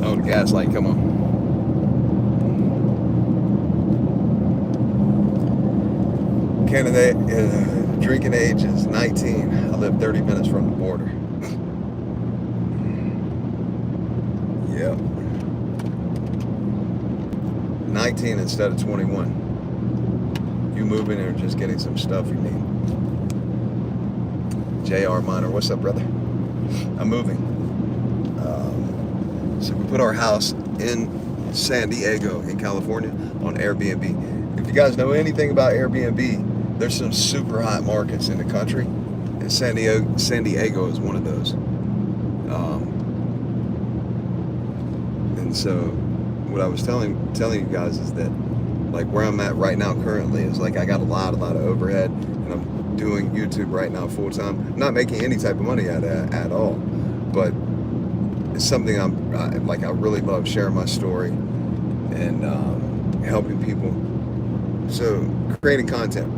Oh, the gas light, come on. Canada drinking age is 19. I live 30 minutes from the border. Yep. 19 instead of 21. You moving or just getting some stuff you need. JR Minor, what's up, brother? I'm moving. So we put our house in San Diego in California on Airbnb. If you guys know anything about Airbnb, there's some super hot markets in the country, and San Diego is one of those. And so what I was telling you guys is that, like, where I'm at right now currently is like I got a lot of overhead, and I'm doing YouTube right now full time. I'm not making any type of money at all, but it's something I really love sharing my story and helping people. So creating content,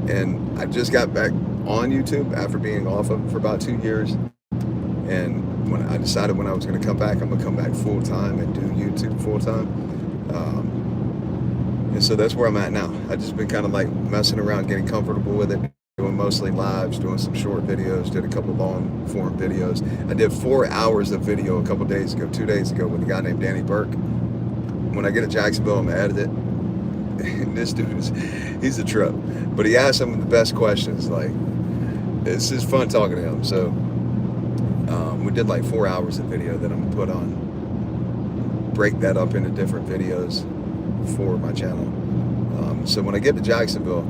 and I just got back on YouTube after being off of it for about 2 years. And when I decided when I was going to come back, I'm going to come back full time and do YouTube full time. And so that's where I'm at now. I just been kind of like messing around, getting comfortable with it, doing mostly lives, doing some short videos, did a couple long form videos. I did 4 hours of video a couple days ago, 2 days ago, with a guy named Danny Burke. When I get to Jacksonville, I'm going to edit it. And this dude he's a trip. But he asked some of the best questions. Like, it's just fun talking to him. So we did like 4 hours of video that I'm going to put on, break that up into different videos for my channel. So when I get to Jacksonville,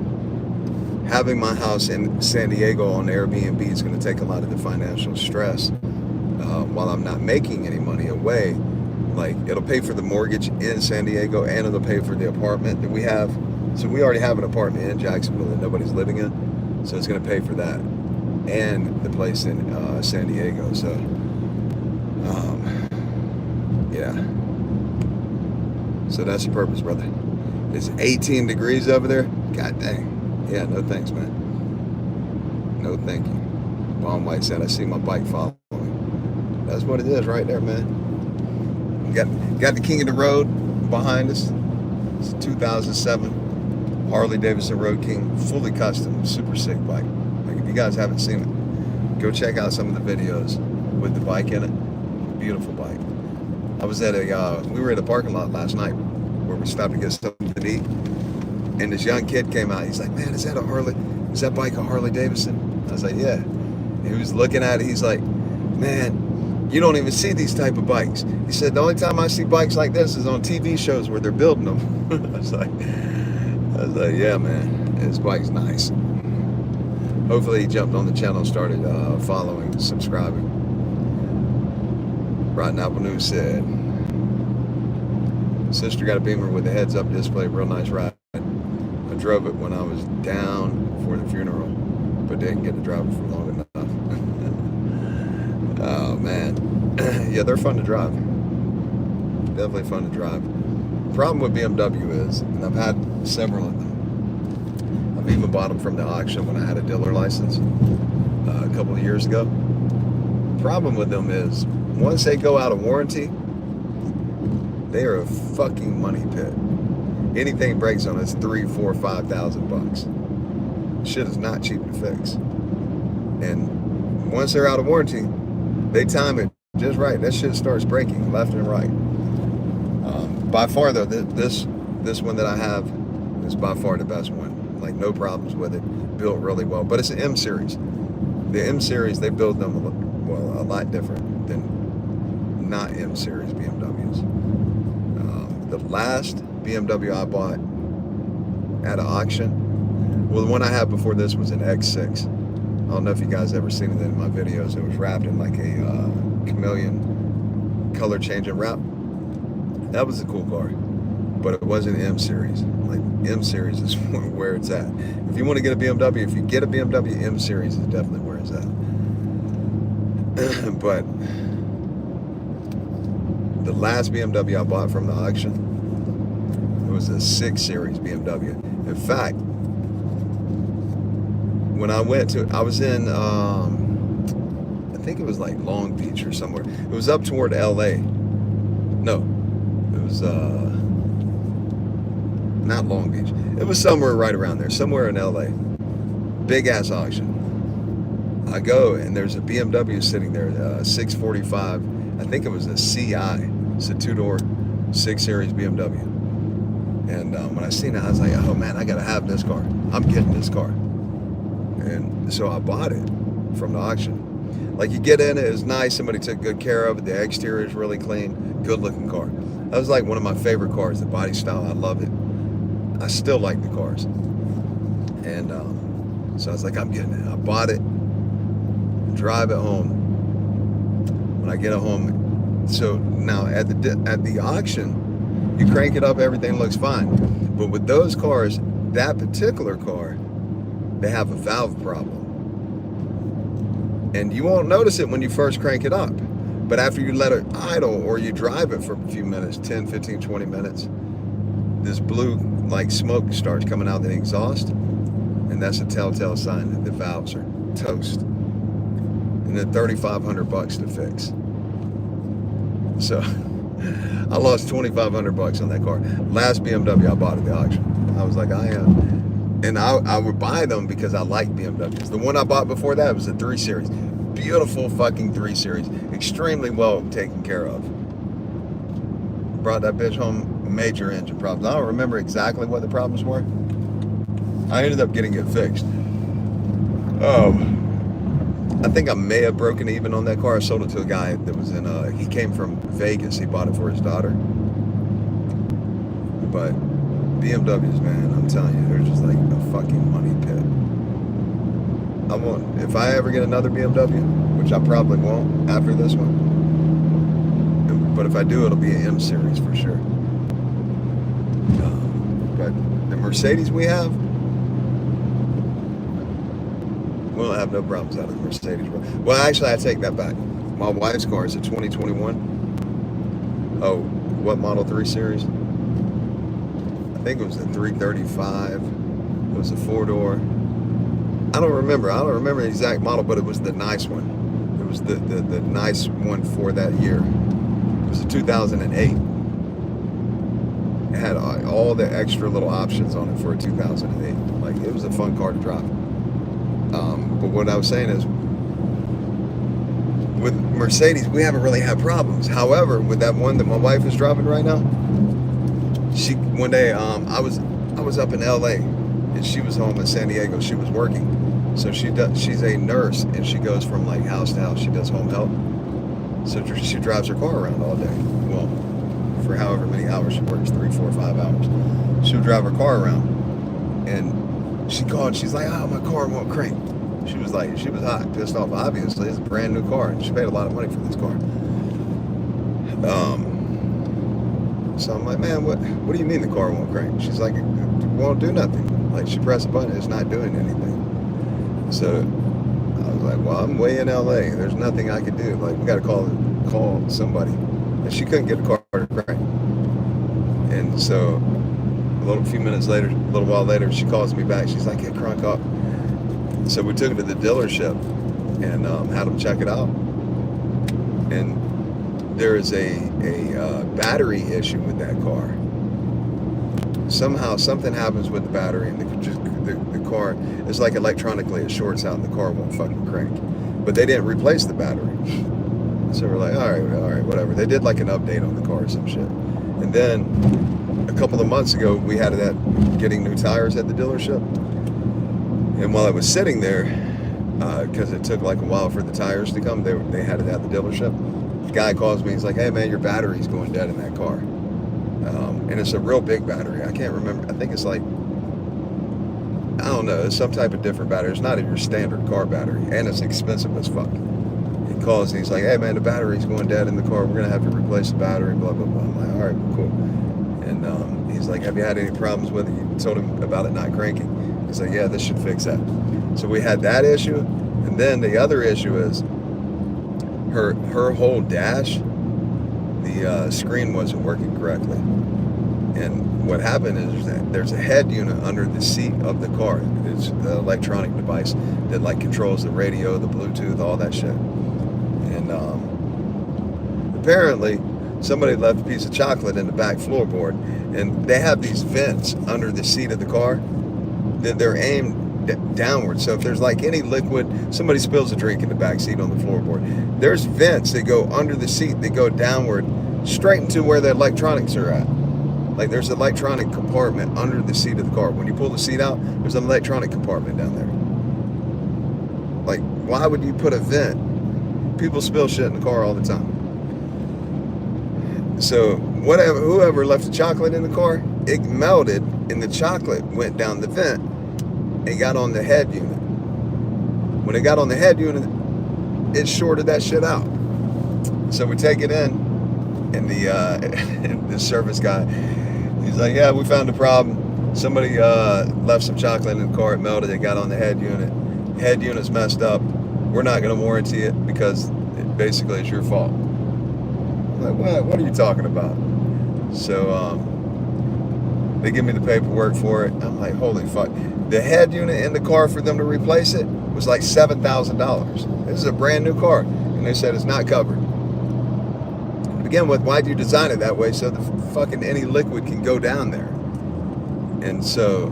having my house in San Diego on Airbnb is going to take a lot of the financial stress while I'm not making any money away. Like, it'll pay for the mortgage in San Diego, and it'll pay for the apartment that we have. So we already have an apartment in Jacksonville that nobody's living in, so it's going to pay for that and the place in San Diego. So yeah, so that's the purpose, brother. It's 18 degrees over there. God dang. Yeah, no thanks, man. No thank you. Bomb White said, I see my bike following. That's what it is right there, man. Got the king of the road behind us. It's a 2007 Harley Davidson Road King, fully custom, super sick bike. Like, if you guys haven't seen it, go check out some of the videos with the bike in it. Beautiful bike. I was at we were in a parking lot last night where we stopped to get something to eat, and this young kid came out. He's like, man, is that bike a Harley Davidson? I was like, yeah. And he was looking at it. He's like, man, you don't even see these type of bikes. He said, the only time I see bikes like this is on TV shows where they're building them. I was like, yeah, man, this bike's nice. Hopefully he jumped on the channel and started following, subscribing. Rotten Apple News said, sister got a Beamer with a heads-up display, real nice ride. I drove it when I was down for the funeral, but didn't get to drive it for long enough. Oh man, yeah, they're fun to drive. Definitely fun to drive. The problem with BMW is, and I've had several of them. I've even bought them from the auction when I had a dealer license a couple of years ago. The problem with them is, once they go out of warranty, they are a fucking money pit. Anything breaks on it's $3,000, $4,000, $5,000. Shit is not cheap to fix. And once they're out of warranty, they time it just right. That shit starts breaking left and right. By far though, this one that I have is by far the best one. Like no problems with it. Built really well. But it's an M series. The M series, they build them a lot different than not M series BMWs. The last BMW I bought at an auction, well, the one I had before this was an X6. I don't know if you guys ever seen it in my videos. It was wrapped in like a chameleon color changing wrap. That was a cool car, but it wasn't M series. Like M series is where it's at. If you want to get a BMW, if you get a BMW, M series is definitely where it's at. But the last BMW I bought from the auction, it was a 6 Series BMW. In fact, when I was in, I think it was like Long Beach or somewhere. It was up toward LA. No, it was not Long Beach. It was somewhere right around there, somewhere in LA. Big ass auction. I go and there's a BMW sitting there, 645. I think it was a CI. It's a 2-door 6 Series BMW. And when I seen it, I was like, oh man, I gotta have this car. I'm getting this car. And so I bought it from the auction. Like you get in it, it's nice. Somebody took good care of it. The exterior is really clean. Good looking car. That was like one of my favorite cars. The body style, I love it. I still like the cars. And so I was like, I'm getting it. I bought it. Drive it home. When I get it home, so now at the auction, you crank it up, everything looks fine. But with those cars, that particular car, they have a valve problem. And you won't notice it when you first crank it up. But after you let it idle or you drive it for a few minutes, 10, 15, 20 minutes, this blue like smoke starts coming out of the exhaust. And that's a telltale sign that the valves are toast. And then $3,500 to fix. So I lost $2,500 on that car. Last BMW I bought at the auction. I was like, I am. And I would buy them because I like BMWs. The one I bought before that was a 3 Series. Beautiful fucking 3 Series. Extremely well taken care of. Brought that bitch home, major engine problems. I don't remember exactly what the problems were. I ended up getting it fixed. I think I may have broken even on that car. I sold it to a guy that was in, he came from Vegas. He bought it for his daughter. But BMWs, man, I'm telling you, they're just like a fucking money pit. If I ever get another BMW, which I probably won't after this one, but if I do, it'll be an M series for sure. But the Mercedes we have, we'll have no problems out of the Mercedes. Well, actually, I take that back. My wife's car is a 2021. Oh, what model 3 Series? I think it was a 335. It was a 4-door. I don't remember the exact model, but it was the nice one. It was the nice one for that year. It was a 2008. It had all the extra little options on it for a 2008. Like, it was a fun car to drive. But what I was saying is, with Mercedes, we haven't really had problems. However, with that one that my wife is driving right now, one day I was up in LA and she was home in San Diego. She was working, so she's a nurse and she goes from like house to house. She does home health, so she drives her car around all day. Well, for however many hours she works, 3, 4, 5 hours. She would drive her car around, and she called. She's like, "Oh, my car won't crank." She was hot, pissed off. Obviously, it's a brand new car, and she paid a lot of money for this car. So I'm like, man, what do you mean the car won't crank? She's like, it won't do nothing. Like, she pressed a button, it's not doing anything. So I was like, well, I'm way in LA. There's nothing I could do. Like, we got to call somebody. And she couldn't get a car to crank. And so a few minutes later, a little while later, she calls me back. She's like, yeah, crank up. So we took it to the dealership and had them check it out. And there is a battery issue with that car. Somehow something happens with the battery, and the car is like electronically, it shorts out and the car won't fucking crank. But they didn't replace the battery. So we're like, all right, whatever. They did like an update on the car or some shit. And then a couple of months ago, we had that getting new tires at the dealership. And while I was sitting there, because it took like a while for the tires to come, they had it at the dealership. The guy calls me, he's like, hey man, your battery's going dead in that car. And it's a real big battery. I can't remember. I think it's like, I don't know, it's some type of different battery. It's not your standard car battery, and it's expensive as fuck. He calls and he's like, hey man, the battery's going dead in the car. We're gonna have to replace the battery, blah, blah, blah. I'm like, all right, cool. And he's like, have you had any problems with it? You told him about it not cranking. He's like, yeah, this should fix that. So we had that issue. And then the other issue is her whole dash, the screen wasn't working correctly. And what happened is that there's a head unit under the seat of the car. It's the electronic device that like controls the radio, the Bluetooth, all that shit. And apparently somebody left a piece of chocolate in the back floorboard, and they have these vents under the seat of the car that they're aimed downward. So if there's like any liquid, somebody spills a drink in the back seat on the floorboard, there's vents that go under the seat that go downward straight into where the electronics are at. Like there's an electronic compartment under the seat of the car. When you pull the seat out, there's an electronic compartment down there. Like, why would you put a vent? People spill shit in the car all the time. So whoever left the chocolate in the car, it melted and the chocolate went down the vent and got on the head unit. When it got on the head unit, it shorted that shit out. So we take it in, and the service guy, he's like, yeah, we found a problem. Somebody left some chocolate in the car, it melted, it got on the head unit. Head unit's messed up. We're not gonna warranty it because it basically it's your fault. I'm like, what are you talking about? So they give me the paperwork for it. I'm like, holy fuck. The head unit in the car for them to replace it was like $7,000. This is a brand new car. And they said it's not covered. To begin with, why'd you design it that way so the fucking any liquid can go down there? And so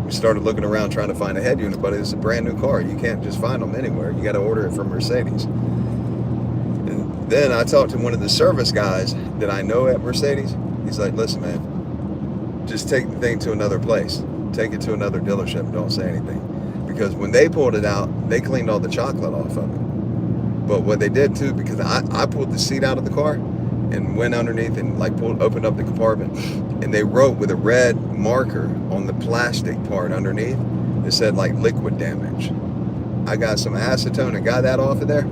we started looking around trying to find a head unit, but it's a brand new car. You can't just find them anywhere. You got to order it from Mercedes. And then I talked to one of the service guys that I know at Mercedes. He's like, listen, man, just take the thing to another place. Take it to another dealership and don't say anything. Because when they pulled it out, they cleaned all the chocolate off of it. But what they did too, because I pulled the seat out of the car and went underneath and like opened up the compartment, and they wrote with a red marker on the plastic part underneath, it said like liquid damage. I got some acetone and got that off of there.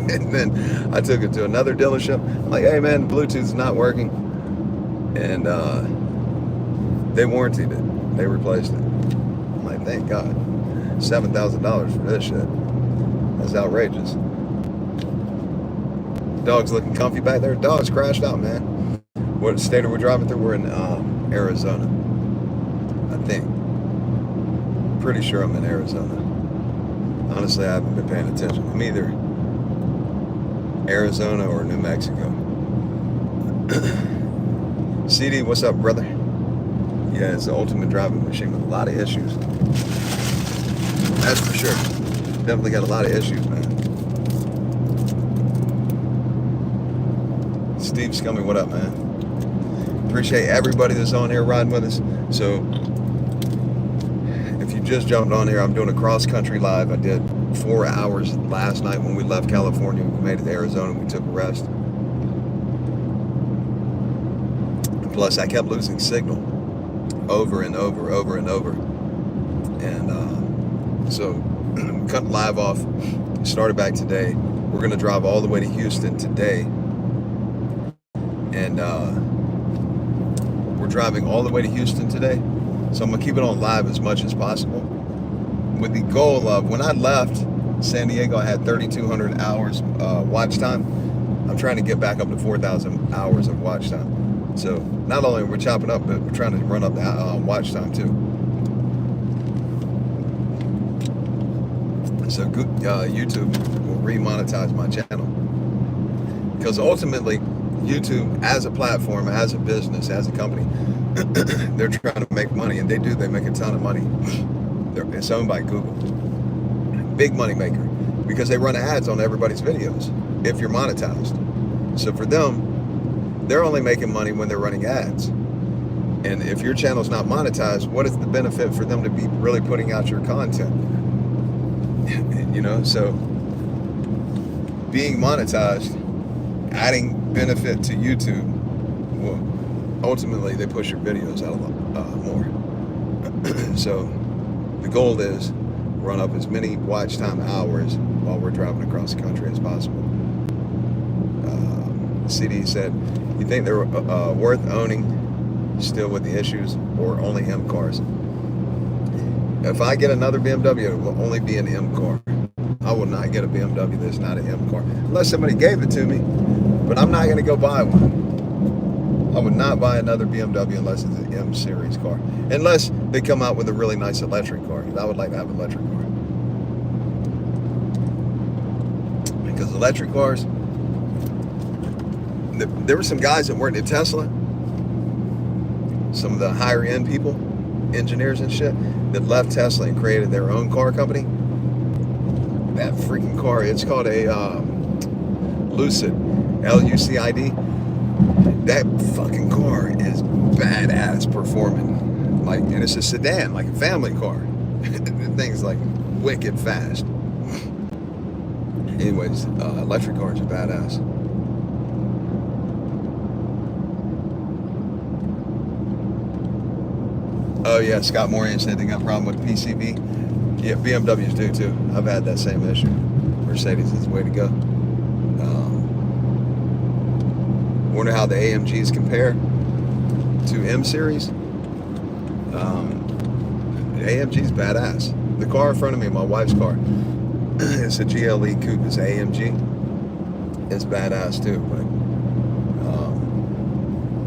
And then I took it to another dealership. I'm like, hey man, the Bluetooth's not working. And they warranted it. They replaced it. I'm like, thank God. $7,000 for this shit. That's outrageous. Dog's looking comfy back there. Dog's crashed out, man. What state are we driving through? We're in Arizona, I think. Pretty sure I'm in Arizona. Honestly, I haven't been paying attention. I'm either Arizona or New Mexico. CD, what's up, brother? Yeah, it's the ultimate driving machine with a lot of issues. That's for sure. Definitely got a lot of issues, man. Steve Scummy, what up, man? Appreciate everybody that's on here riding with us. So, if you just jumped on here, I'm doing a cross-country live. I did 4 hours last night when we left California. We made it to Arizona. We took a rest. Plus, I kept losing signal over and over. And so, cut live off. Started back today. We're going to drive all the way to Houston today. And we're driving all the way to Houston today. So I'm going to keep it on live as much as possible, with the goal of, when I left San Diego, I had 3,200 hours watch time. I'm trying to get back up to 4,000 hours of watch time. So not only are we chopping up, but we're trying to run up the watch time too. So YouTube will remonetize my channel, because ultimately YouTube, as a platform, as a business, as a company, they're trying to make money, and they make a ton of money. It's owned by Google. Big money maker, because they run ads on everybody's videos if you're monetized. So for them, they're only making money when they're running ads. And if your channel's not monetized, what is the benefit for them to be really putting out your content? You know, so being monetized, adding benefit to YouTube, well, ultimately they push your videos out more. So the goal is run up as many watch time hours while we're driving across the country as possible. CD said, you think they're worth owning still with the issues, or only M cars? If I get another BMW, it will only be an M car. I will not get a BMW that's not an M car, unless somebody gave it to me, but I'm not going to go buy one. I would not buy another BMW unless it's an M series car, unless they come out with a really nice electric car. I would like to have an electric car, because electric cars, there were some guys that worked at Tesla, some of the higher end people, engineers and shit, that left Tesla and created their own car company. That freaking car, it's called a Lucid, Lucid. That fucking car is badass performing. Like, and it's a sedan, like a family car. The thing's like wicked fast. Anyways, electric cars are badass. Oh yeah, Scott Morian said they got a problem with the PCV. Yeah, BMWs do too. I've had that same issue. Mercedes is the way to go. Wonder how the AMGs compare to M series. The AMG's badass. The car in front of me, my wife's car, it's a GLE coupe. It's AMG. It's badass too,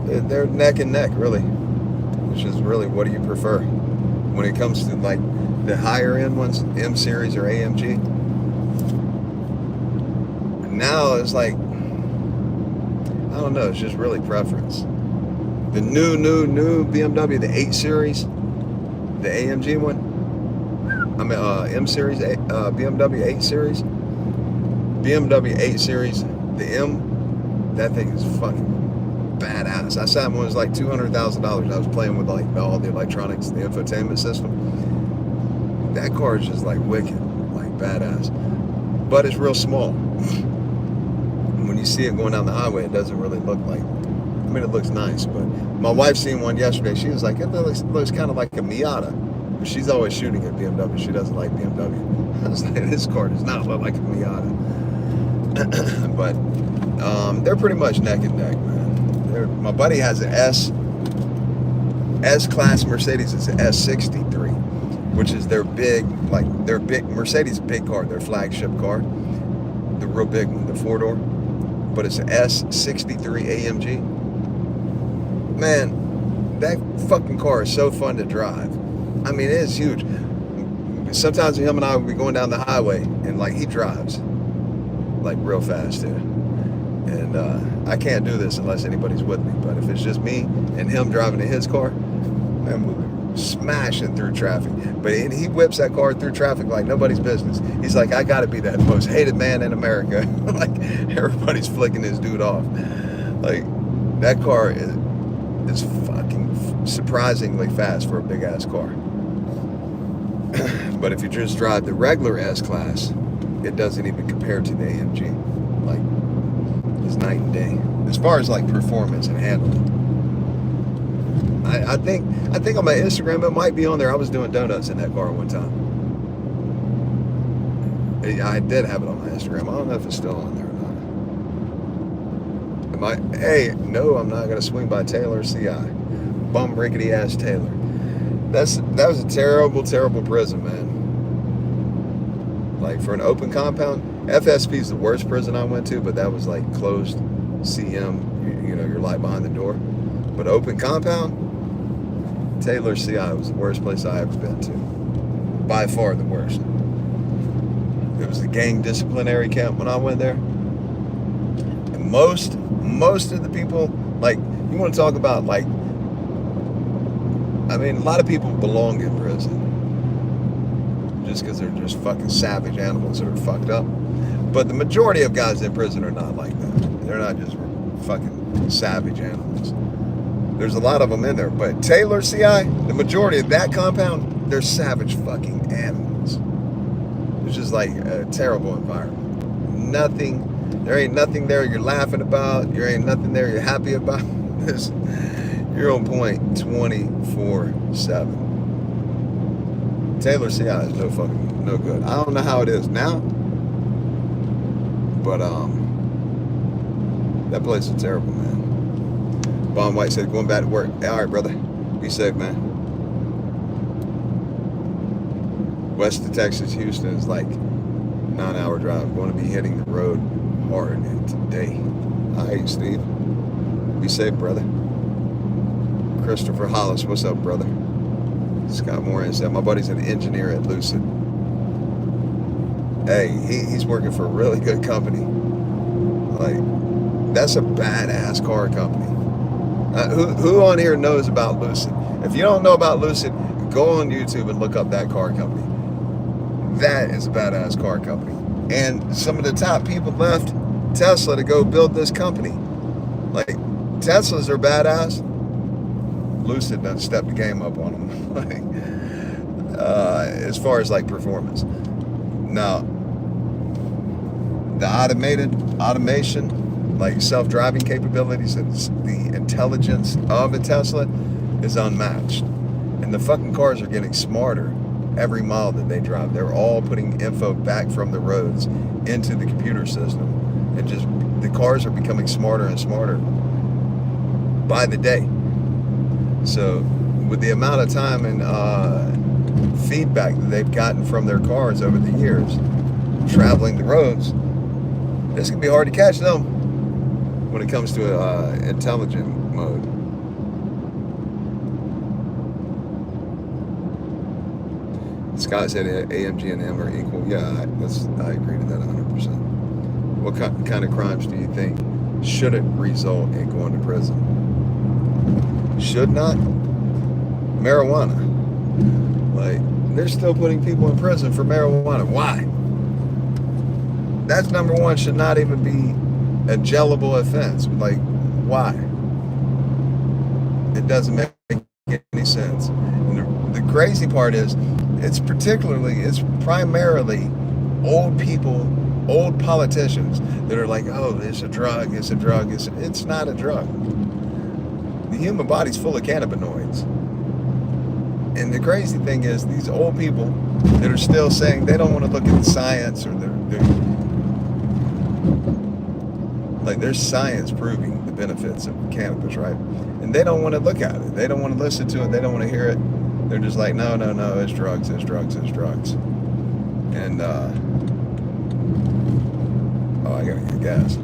but they're neck and neck, really. Which is really, what do you prefer when it comes to like the higher end ones, M series or AMG? Now it's like, I don't know, it's just really preference. The new BMW, the 8 series, the AMG one, I mean M series, BMW 8 series, BMW 8 series, the M, that thing is fucking badass. I sat one, it was like $200,000. I was playing with like all the electronics, the infotainment system. That car is just like wicked, like badass, but it's real small. When you see it going down the highway, it doesn't really look like, I mean, it looks nice, but my wife seen one yesterday. She was like, it looks kind of like a Miata, but she's always shooting at BMW. She doesn't like BMW. I was like, this car does not look like a Miata. But they're pretty much neck and neck, man. My buddy has an S-Class Mercedes. It's an S63, which is their big Mercedes big car, their flagship car, the real big one, the 4-door. But it's an S63 AMG. Man, that fucking car is so fun to drive. I mean, it is huge. Sometimes him and I will be going down the highway, and like, he drives like real fast too. And I can't do this unless anybody's with me. But if it's just me and him driving in his car, man, we'll be smashing through traffic. But he whips that car through traffic like nobody's business. He's like, I gotta be that most hated man in America. Like, everybody's flicking this dude off. Like, that car is fucking surprisingly fast for a big ass car. But if you just drive the regular S-Class, it doesn't even compare to the AMG. Like, it's night and day as far as like performance and handling. I think on my Instagram it might be on there. I was doing donuts in that car one time. I did have it on my Instagram. I don't know if it's still on there or not. Hey, no, I'm not going to swing by Taylor CI. Bum rickety ass Taylor. That was a terrible, terrible prison, man. Like for an open compound, FSP is the worst prison I went to, but that was like closed CM. You know, you're like behind the door. But open compound, Taylor CI was the worst place I ever been to. By far the worst. It was the gang disciplinary camp when I went there. And most of the people, like, you want to talk about, like, I mean, a lot of people belong in prison just because they're just fucking savage animals that are fucked up. But the majority of guys in prison are not like that. They're not just fucking savage animals. There's a lot of them in there. But Taylor CI, the majority of that compound, they're savage fucking animals. It's just like a terrible environment. There ain't nothing there you're laughing about. There ain't nothing there you're happy about. You're on point 24/7. Taylor CI is no good. I don't know how it is now, but that place is terrible, man. Bon White said going back to work. All right, brother. Be safe, man. West of Texas, Houston is like 9-hour drive. Going to be hitting the road hard today. All right, Steve. Be safe, brother. Christopher Hollis, what's up, brother? Scott Moran said, my buddy's an engineer at Lucid. Hey, he's working for a really good company. Like, that's a badass car company. Who on here knows about Lucid? If you don't know about Lucid, go on YouTube and look up that car company. That is a badass car company. And some of the top people left Tesla to go build this company. Like, Teslas are badass. Lucid done stepped the game up on them. Like, as far as like performance. Now, the automation, like self-driving capabilities and the intelligence of a Tesla is unmatched. And the fucking cars are getting smarter every mile that they drive. They're all putting info back from the roads into the computer system. And just, the cars are becoming smarter and smarter by the day. So with the amount of time and feedback that they've gotten from their cars over the years, traveling the roads, it's going to be hard to catch them when it comes to intelligent mode. Scott said AMG and M are equal. Yeah, I agree to that 100%. What kind of crimes do you think shouldn't result in going to prison? Should not? Marijuana. Like, they're still putting people in prison for marijuana. Why? That's number one, should not even be a jailable offense. Like, why? It doesn't make any sense. And the crazy part is, it's primarily old people, old politicians that are like, oh, it's a drug, it's not a drug. The human body's full of cannabinoids. And the crazy thing is, these old people that are still saying they don't want to look at the science, or there's science proving the benefits of cannabis, right? And they don't want to look at it. They don't want to listen to it. They don't want to hear it. They're just like, no, it's drugs. And, I gotta get gas.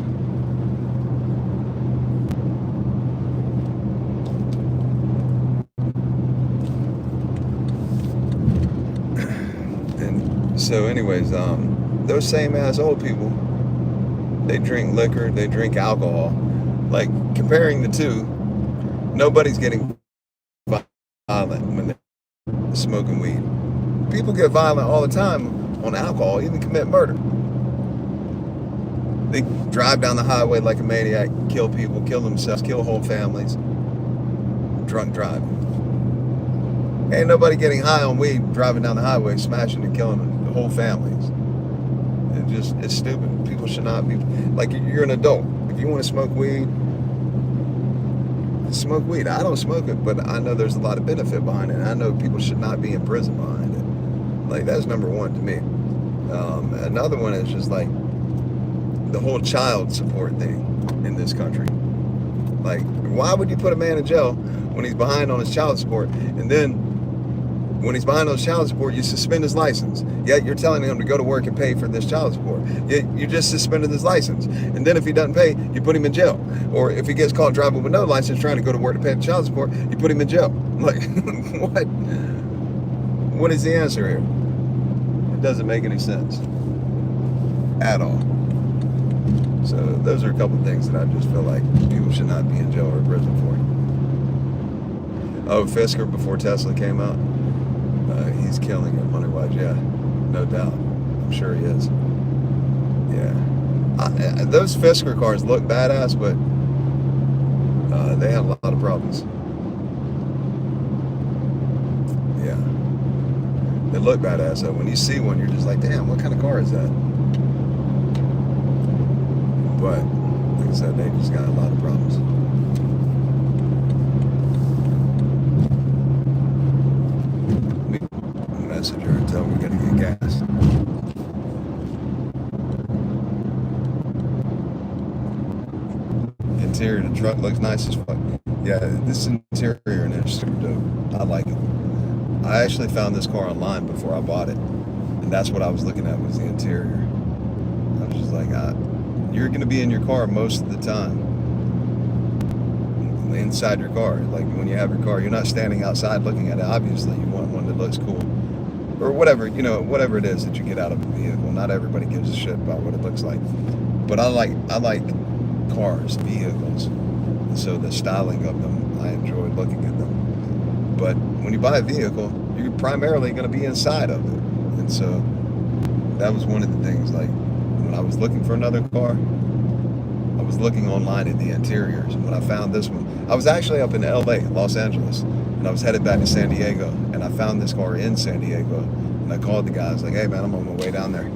So anyways, those same ass old people, they drink liquor, they drink alcohol. Like, comparing the two, nobody's getting violent when they're smoking weed. People get violent all the time on alcohol, even commit murder. They drive down the highway like a maniac, kill people, kill themselves, kill whole families. Drunk driving. Ain't nobody getting high on weed, driving down the highway, smashing and killing them. Whole families. It's stupid. People should not be, like, you're an adult. If you want to smoke weed, smoke weed. I don't smoke it, but I know there's a lot of benefit behind it. I know people should not be in prison behind it. Like, that's number one to me. Another one is just like the whole child support thing in this country. Like, why would you put a man in jail when he's behind on his child support, and then when he's behind on his child support, you suspend his license? Yet you're telling him to go to work and pay for this child support. Yet you just suspended his license, and then if he doesn't pay, you put him in jail. Or if he gets caught driving with no license trying to go to work to pay the child support, you put him in jail. Like, what? What is the answer here? It doesn't make any sense at all. So those are a couple of things that I just feel like people should not be in jail or prison for. Oh, Fisker before Tesla came out, he's killing it money-wise. Yeah, no doubt. I'm sure he is. Yeah, those Fisker cars look badass, but they have a lot of problems. Yeah, they look badass. So when you see one, you're just like, damn, what kind of car is that? But like I said, they just got a lot of problems. Message her and tell her we gotta get gas. Interior of the truck looks nice as fuck. Yeah, this interior in there is super dope. I like it. I actually found this car online before I bought it, and that's what I was looking at, was the interior. I was just like, you're going to be in your car most of the time, inside your car. Like when you have your car, you're not standing outside looking at it. Obviously you want one that looks cool, or whatever, you know, whatever it is that you get out of a vehicle. Not everybody gives a shit about what it looks like, but I like cars, vehicles, and so the styling of them, I enjoy looking at them. But when you buy a vehicle, you're primarily going to be inside of it, and so that was one of the things. Like when I was looking for another car, I was looking online at the interiors, and when I found this one, I was actually up in LA, Los Angeles, and I was headed back to San Diego, and I found this car in San Diego, and I called the guy. I was like, hey man, I'm on my way down there.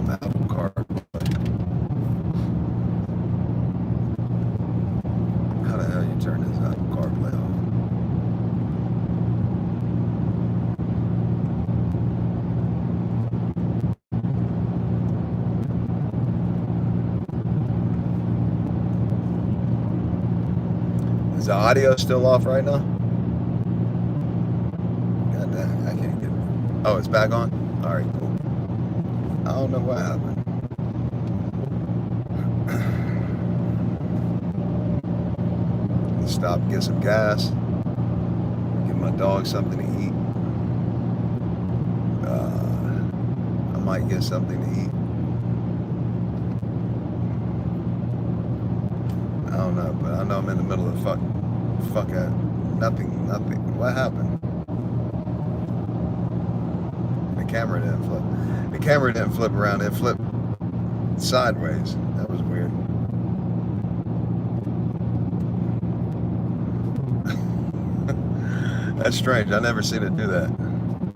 Apple CarPlay. How the hell you turn this Apple CarPlay on? Is the audio still off right now? God damn, I can't get it. Oh, it's back on? Alright, cool. I don't know what happened. Stop and get some gas. Give my dog something to eat. I might get something to eat. I don't know, but I know I'm in the middle of nothing. What happened? The camera didn't flip. The camera didn't flip around. It flipped sideways. That was weird. That's strange. I've never seen it do that.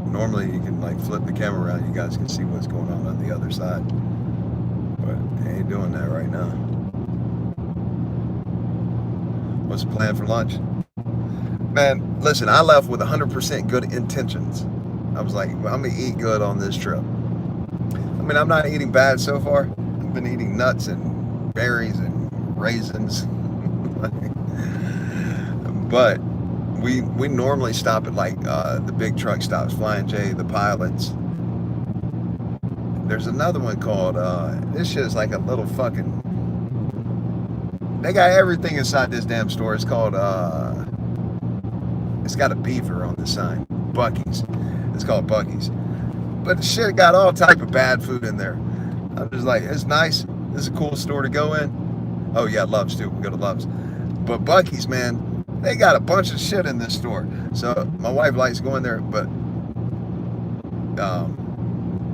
Normally you can like flip the camera around. You guys can see what's going on the other side. But it ain't doing that right now. What's the plan for lunch? Man, listen, I left with 100% good intentions. I was like, well, I'm going to eat good on this trip. I mean, I'm not eating bad so far. I've been eating nuts and berries and raisins. But we normally stop at like the big truck stops, Flying J, the Pilots. There's another one called, this shit is like a little fucking, they got everything inside this damn store. It's called, it's got a beaver on the sign, Buc-ee's. It's called Buc-ee's. But the shit got all type of bad food in there. I'm just like, it's nice. This is a cool store to go in. Oh yeah, Love's too. We go to Love's. But Buc-ee's, man, they got a bunch of shit in this store. So my wife likes going there, but I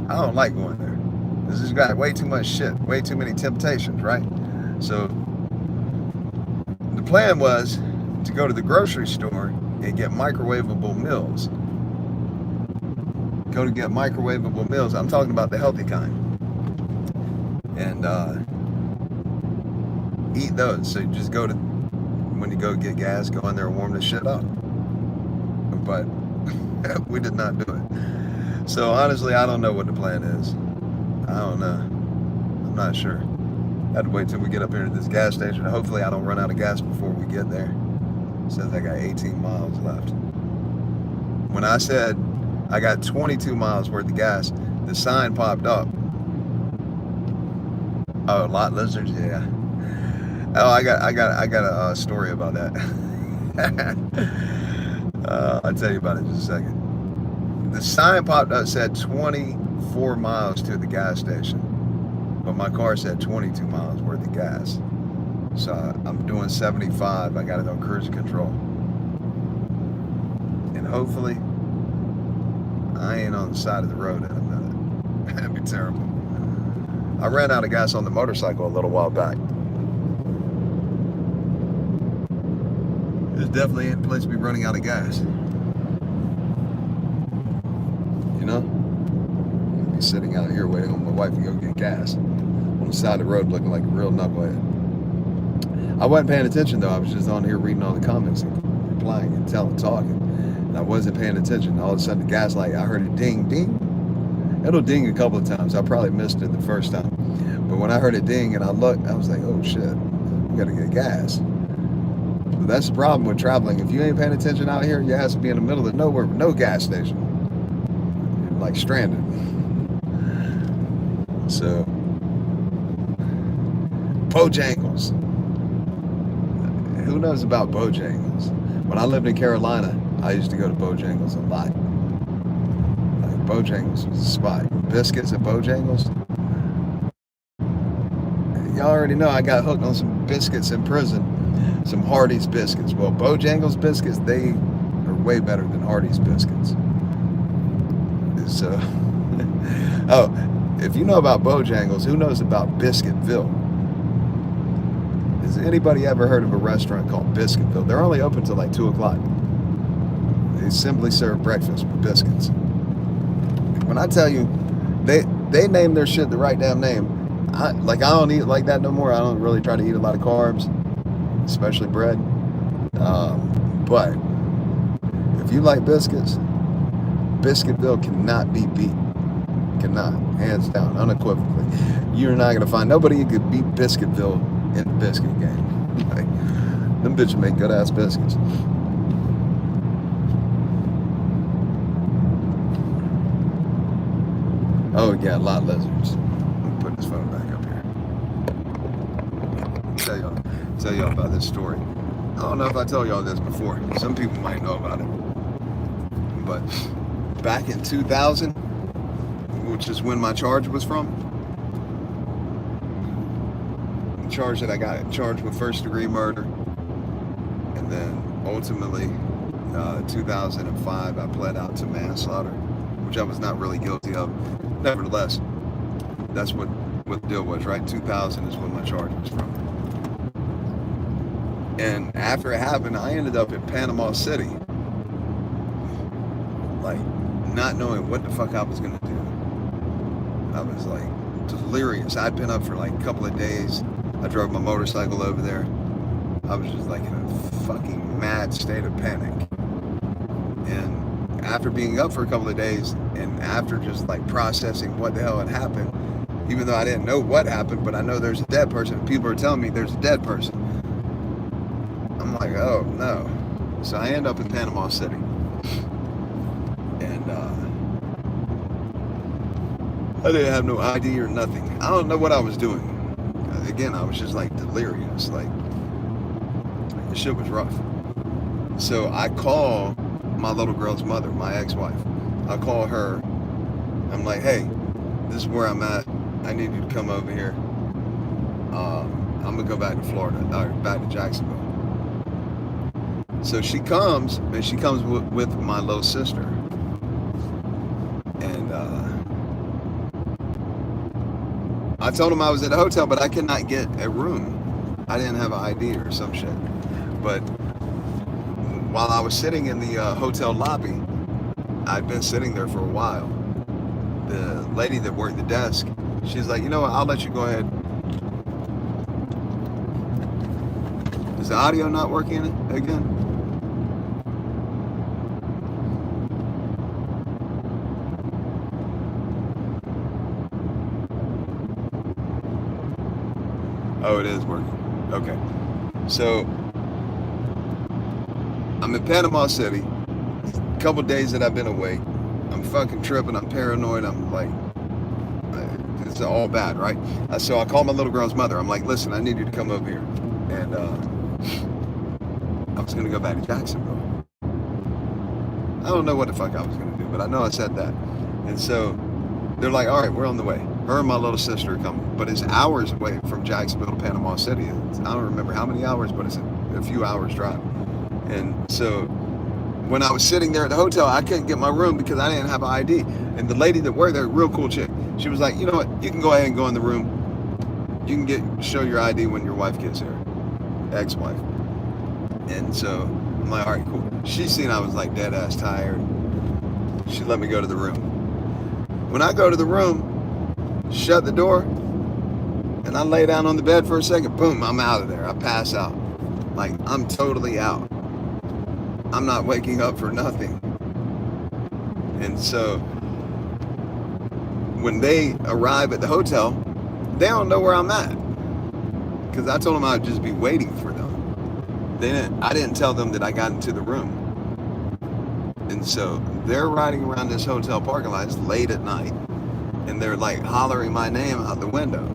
don't like going there. This has got way too much shit, way too many temptations, right? So the plan was to go to the grocery store and get microwavable meals. Go to get microwavable meals. I'm talking about the healthy kind. And eat those. So you just go to, when you go get gas, go in there and warm the shit up. But we did not do it. So honestly, I don't know what the plan is. I don't know. I'm not sure. I had to wait till we get up here to this gas station. Hopefully I don't run out of gas before we get there. It says I got 18 miles left. When I said I got 22 miles worth of gas, the sign popped up. Oh, lot lizards, yeah. Oh, I got a story about that. I'll tell you about it in just a second. The sign popped up, said 24 miles to the gas station, but my car said 22 miles worth of gas. So I'm doing 75. I got it on cruise control, and hopefully I ain't on the side of the road in a minute. That'd be terrible. I ran out of gas on the motorcycle a little while back. There's definitely ain't a place to be running out of gas. You know? I'll be sitting out here waiting on my wife to go get gas on the side of the road looking like a real knucklehead. I wasn't paying attention though. I was just on here reading all the comments and replying and talking. And I wasn't paying attention. All of a sudden the gas light, I heard it ding, ding. It'll ding a couple of times. I probably missed it the first time. But when I heard it ding and I looked, I was like, oh shit, we gotta get gas. But that's the problem with traveling. If you ain't paying attention out here, you have to be in the middle of nowhere with no gas station. You're like stranded. So, Bojangles. Who knows about Bojangles? When I lived in Carolina, I used to go to Bojangles a lot. Like Bojangles was a spot. Biscuits at Bojangles. Y'all already know I got hooked on some biscuits in prison. Some Hardee's biscuits. Well, Bojangles biscuits, they are way better than Hardee's biscuits. So, oh, if you know about Bojangles, who knows about Biscuitville? Has anybody ever heard of a restaurant called Biscuitville? They're only open till like 2 o'clock. They simply serve breakfast with biscuits. When I tell you, they name their shit the right damn name. I don't eat like that no more. I don't really try to eat a lot of carbs, especially bread. But if you like biscuits, Biscuitville cannot be beat. Cannot, hands down, unequivocally. You're not gonna find nobody who could beat Biscuitville in the biscuit game. Like, Them bitches make good ass biscuits. Oh yeah, a lot of lizards. Let me put this phone back up here. Tell y'all about this story. I don't know if I told y'all this before. Some people might know about it. But back in 2000, which is when my charge was from, the charge that I got charged with first-degree murder, and then ultimately, 2005, I pled out to manslaughter, which I was not really guilty of. Nevertheless, that's what the deal was, right? 2000 is when my charge was from. And after it happened, I ended up in Panama City, like, not knowing what the fuck I was gonna do. I was like delirious. I'd been up for like a couple of days. I drove my motorcycle over there. I was just like in a fucking mad state of panic. And after being up for a couple of days, and after just like processing what the hell had happened, even though I didn't know what happened, but I know there's a dead person. People are telling me there's a dead person. I'm like, oh no. So I end up in Panama City. And I didn't have no ID or nothing. I don't know what I was doing. Again, I was just like delirious. Like, the shit was rough. So I call my little girl's mother, my ex-wife. I call her. I'm like, hey, this is where I'm at. I need you to come over here. I'm gonna go back to Florida, or back to Jacksonville. So she comes, and she comes with my little sister. And I told him I was at a hotel, but I could not get a room. I didn't have an ID or some shit. But while I was sitting in the hotel lobby, I'd been sitting there for a while. The lady that worked the desk, she's like, you know what, I'll let you go ahead. Is the audio not working again? Oh, it is working. Okay. So, I'm in Panama City. A couple days that I've been awake. I'm fucking tripping. I'm paranoid. I'm like, it's all bad, right? So I call my little girl's mother. I'm like, listen, I need you to come over here. And I was going to go back to Jacksonville. I don't know what the fuck I was going to do, but I know I said that. And so they're like, all right, we're on the way. Her and my little sister are coming. But it's hours away from Jacksonville to Panama City. I don't remember how many hours, but it's a few hours drive. And so when I was sitting there at the hotel, I couldn't get my room because I didn't have an ID. And the lady that worked there, real cool chick, she was like, you know what, you can go ahead and go in the room. You can show your ID when your wife gets here, ex-wife. And so I'm like, all right, cool. She seen I was like dead ass tired. She let me go to the room. When I go to the room, shut the door, and I lay down on the bed for a second, boom, I'm out of there. I pass out. Like, I'm totally out. I'm not waking up for nothing. And so when they arrive at the hotel, they don't know where I'm at, because I told them I'd just be waiting for them. I didn't tell them that I got into the room. And so they're riding around this hotel parking lot. It's late at night, and they're like hollering my name out the window.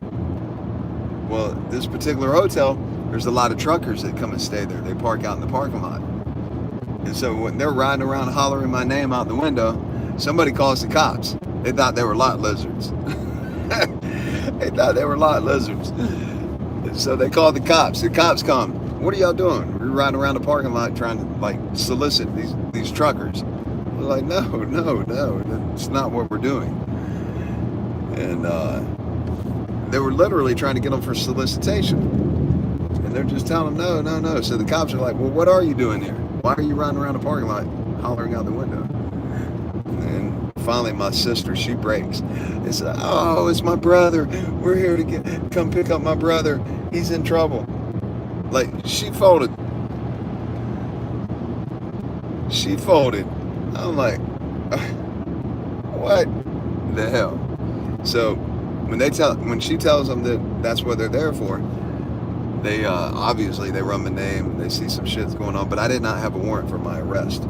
Well, this particular hotel, there's a lot of truckers that come and stay there. They park out in the parking lot. And so when they're riding around hollering my name out the window, somebody calls the cops. They thought they were lot lizards. They thought they were lot lizards. And so they called the cops. The cops come. What are y'all doing? We're riding around the parking lot trying to like solicit these truckers. We're like, no, that's not what we're doing. And they were literally trying to get them for solicitation. And they're just telling them, no. So the cops are like, well, what are you doing here? Why are you riding around the parking lot hollering out the window? And finally my sister, she breaks. It's like, oh, it's my brother. We're here to come pick up my brother. He's in trouble. Like, she folded. I'm like, what the hell? So when she tells them that that's what they're there for, They obviously they run my name, they see some shit's going on, but I did not have a warrant for my arrest.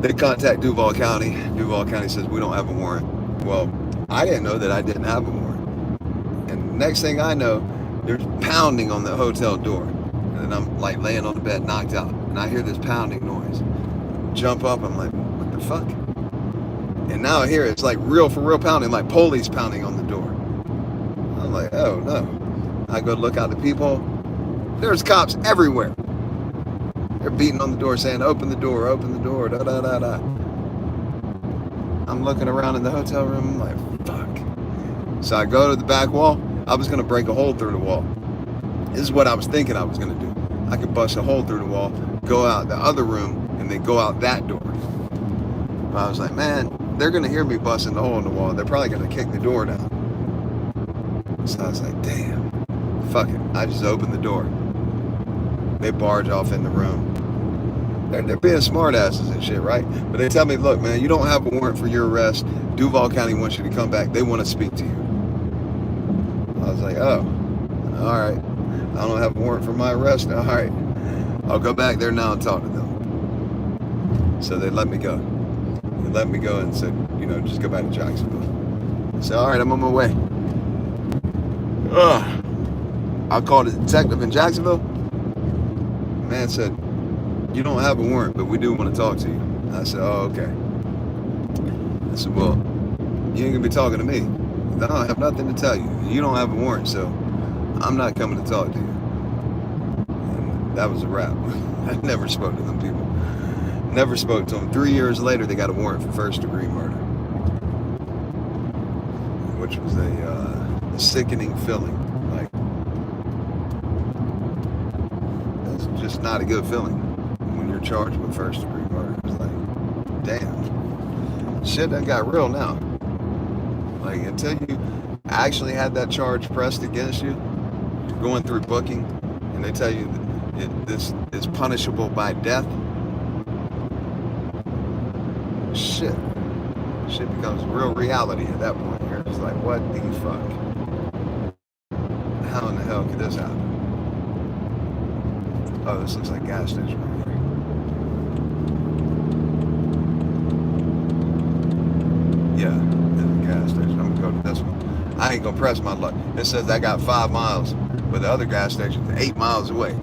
They contact Duval County. Duval County says we don't have a warrant. Well, I didn't know that I didn't have a warrant. And next thing I know, there's pounding on the hotel door. And I'm like laying on the bed, knocked out. And I hear this pounding noise. Jump up, I'm like, what the fuck? And now I hear it's like real for real pounding, like police pounding on the door. I'm like, oh no. I go look out the people. There's cops everywhere. They're beating on the door saying, open the door, da da da da. I'm looking around in the hotel room, I'm like, fuck. So I go to the back wall. I was gonna break a hole through the wall. This is what I was thinking I was gonna do. I could bust a hole through the wall, go out the other room, and then go out that door. But I was like, man, they're gonna hear me busting the hole in the wall. They're probably gonna kick the door down. So I was like, damn, fuck it. I just opened the door. They barge off in the room. They're being smartasses and shit, right? But they tell me, look, man, you don't have a warrant for your arrest. Duval County wants you to come back. They want to speak to you. I was like, oh, all right. I don't have a warrant for my arrest. All right. I'll go back there now and talk to them. So they let me go. They let me go and said, you know, just go back to Jacksonville. I said, all right, I'm on my way. I called a detective in Jacksonville. The man said, you don't have a warrant, but we do want to talk to you. I said, oh, okay. I said, well, you ain't gonna be talking to me. I don't have nothing to tell you. You don't have a warrant, so I'm not coming to talk to you. And that was a wrap. I never spoke to them people. Never spoke to them. 3 years later, they got a warrant for first-degree murder, which was a sickening feeling. Like, that's just not a good feeling when you're charged with first-degree murder. It's like, damn, shit that got real now. Like, until you actually had that charge pressed against you, you're going through booking, and they tell you that this is punishable by death. Shit becomes real reality at that point here. It's like, what the fuck? How in the hell could this happen? Oh, this looks like a gas station right here. Yeah, this is a gas station. I'm gonna go to this one. I ain't gonna press my luck. It says I got 5 miles, but the other gas station's 8 miles away.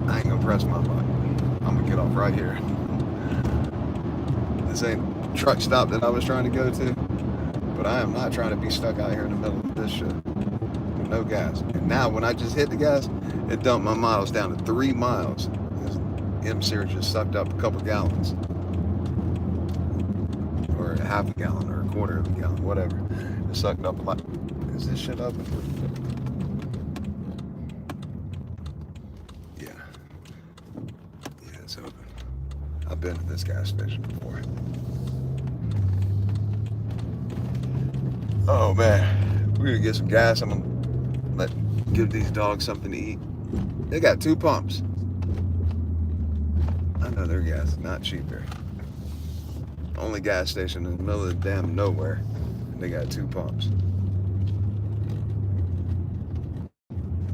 I ain't gonna press my luck. I'm gonna get off right here. This ain't the truck stop that I was trying to go to, but I am not trying to be stuck out here in the middle of this shit with no gas. And now when I just hit the gas, it dumped my miles down to 3 miles. This M-Series just sucked up a couple gallons, or a half a gallon, or a quarter of a gallon, whatever. It sucked up a lot. Is this shit open? Yeah, it's open. I've been to this gas station before. Oh man, we're gonna get some gas. I'm gonna give these dogs something to eat. They got 2 pumps. I know their gas is not cheap here. Only gas station in the middle of the damn nowhere, and they got 2 pumps.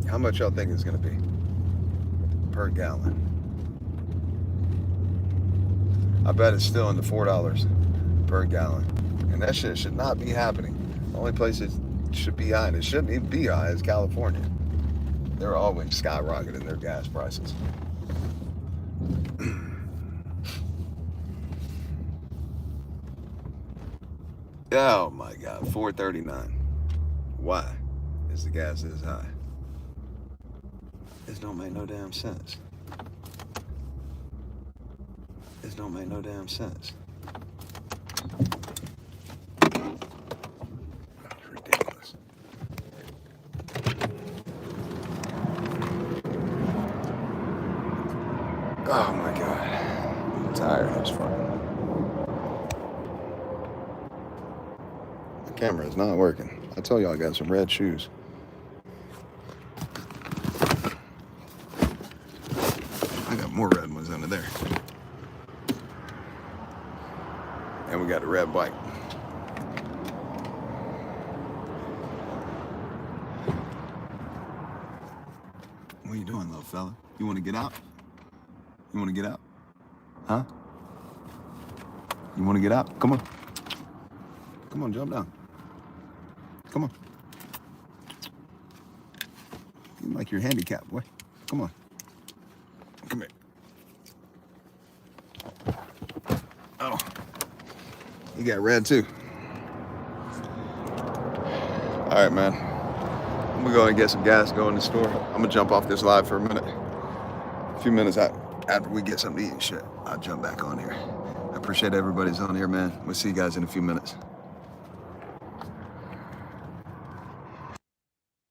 How much y'all think it's gonna be per gallon? I bet it's still in the $4 per gallon. And that shit should not be happening. The only place it should be high, and it shouldn't even be high, is California. They're always skyrocketing their gas prices. Oh my God, $4.39. Why is the gas this high? This don't make no damn sense. This don't make no damn sense. That's ridiculous. Oh my God. I'm tired of this fucking. The camera is not working. I told y'all I got some red shoes. I got more red ones under there. And we got a red bike. doing, little fella? You want to get out? You want to get out? Huh? You want to get out? Come on. Come on, jump down. Come on. You like you're handicapped, boy. Come on. Come here. Oh. You got red too. All right, man. I'm gonna go and get some gas, go in the store. I'm gonna jump off this live for a minute. A few minutes after we get something to eat and shit, I'll jump back on here. I appreciate everybody's on here, man. We'll see you guys in a few minutes.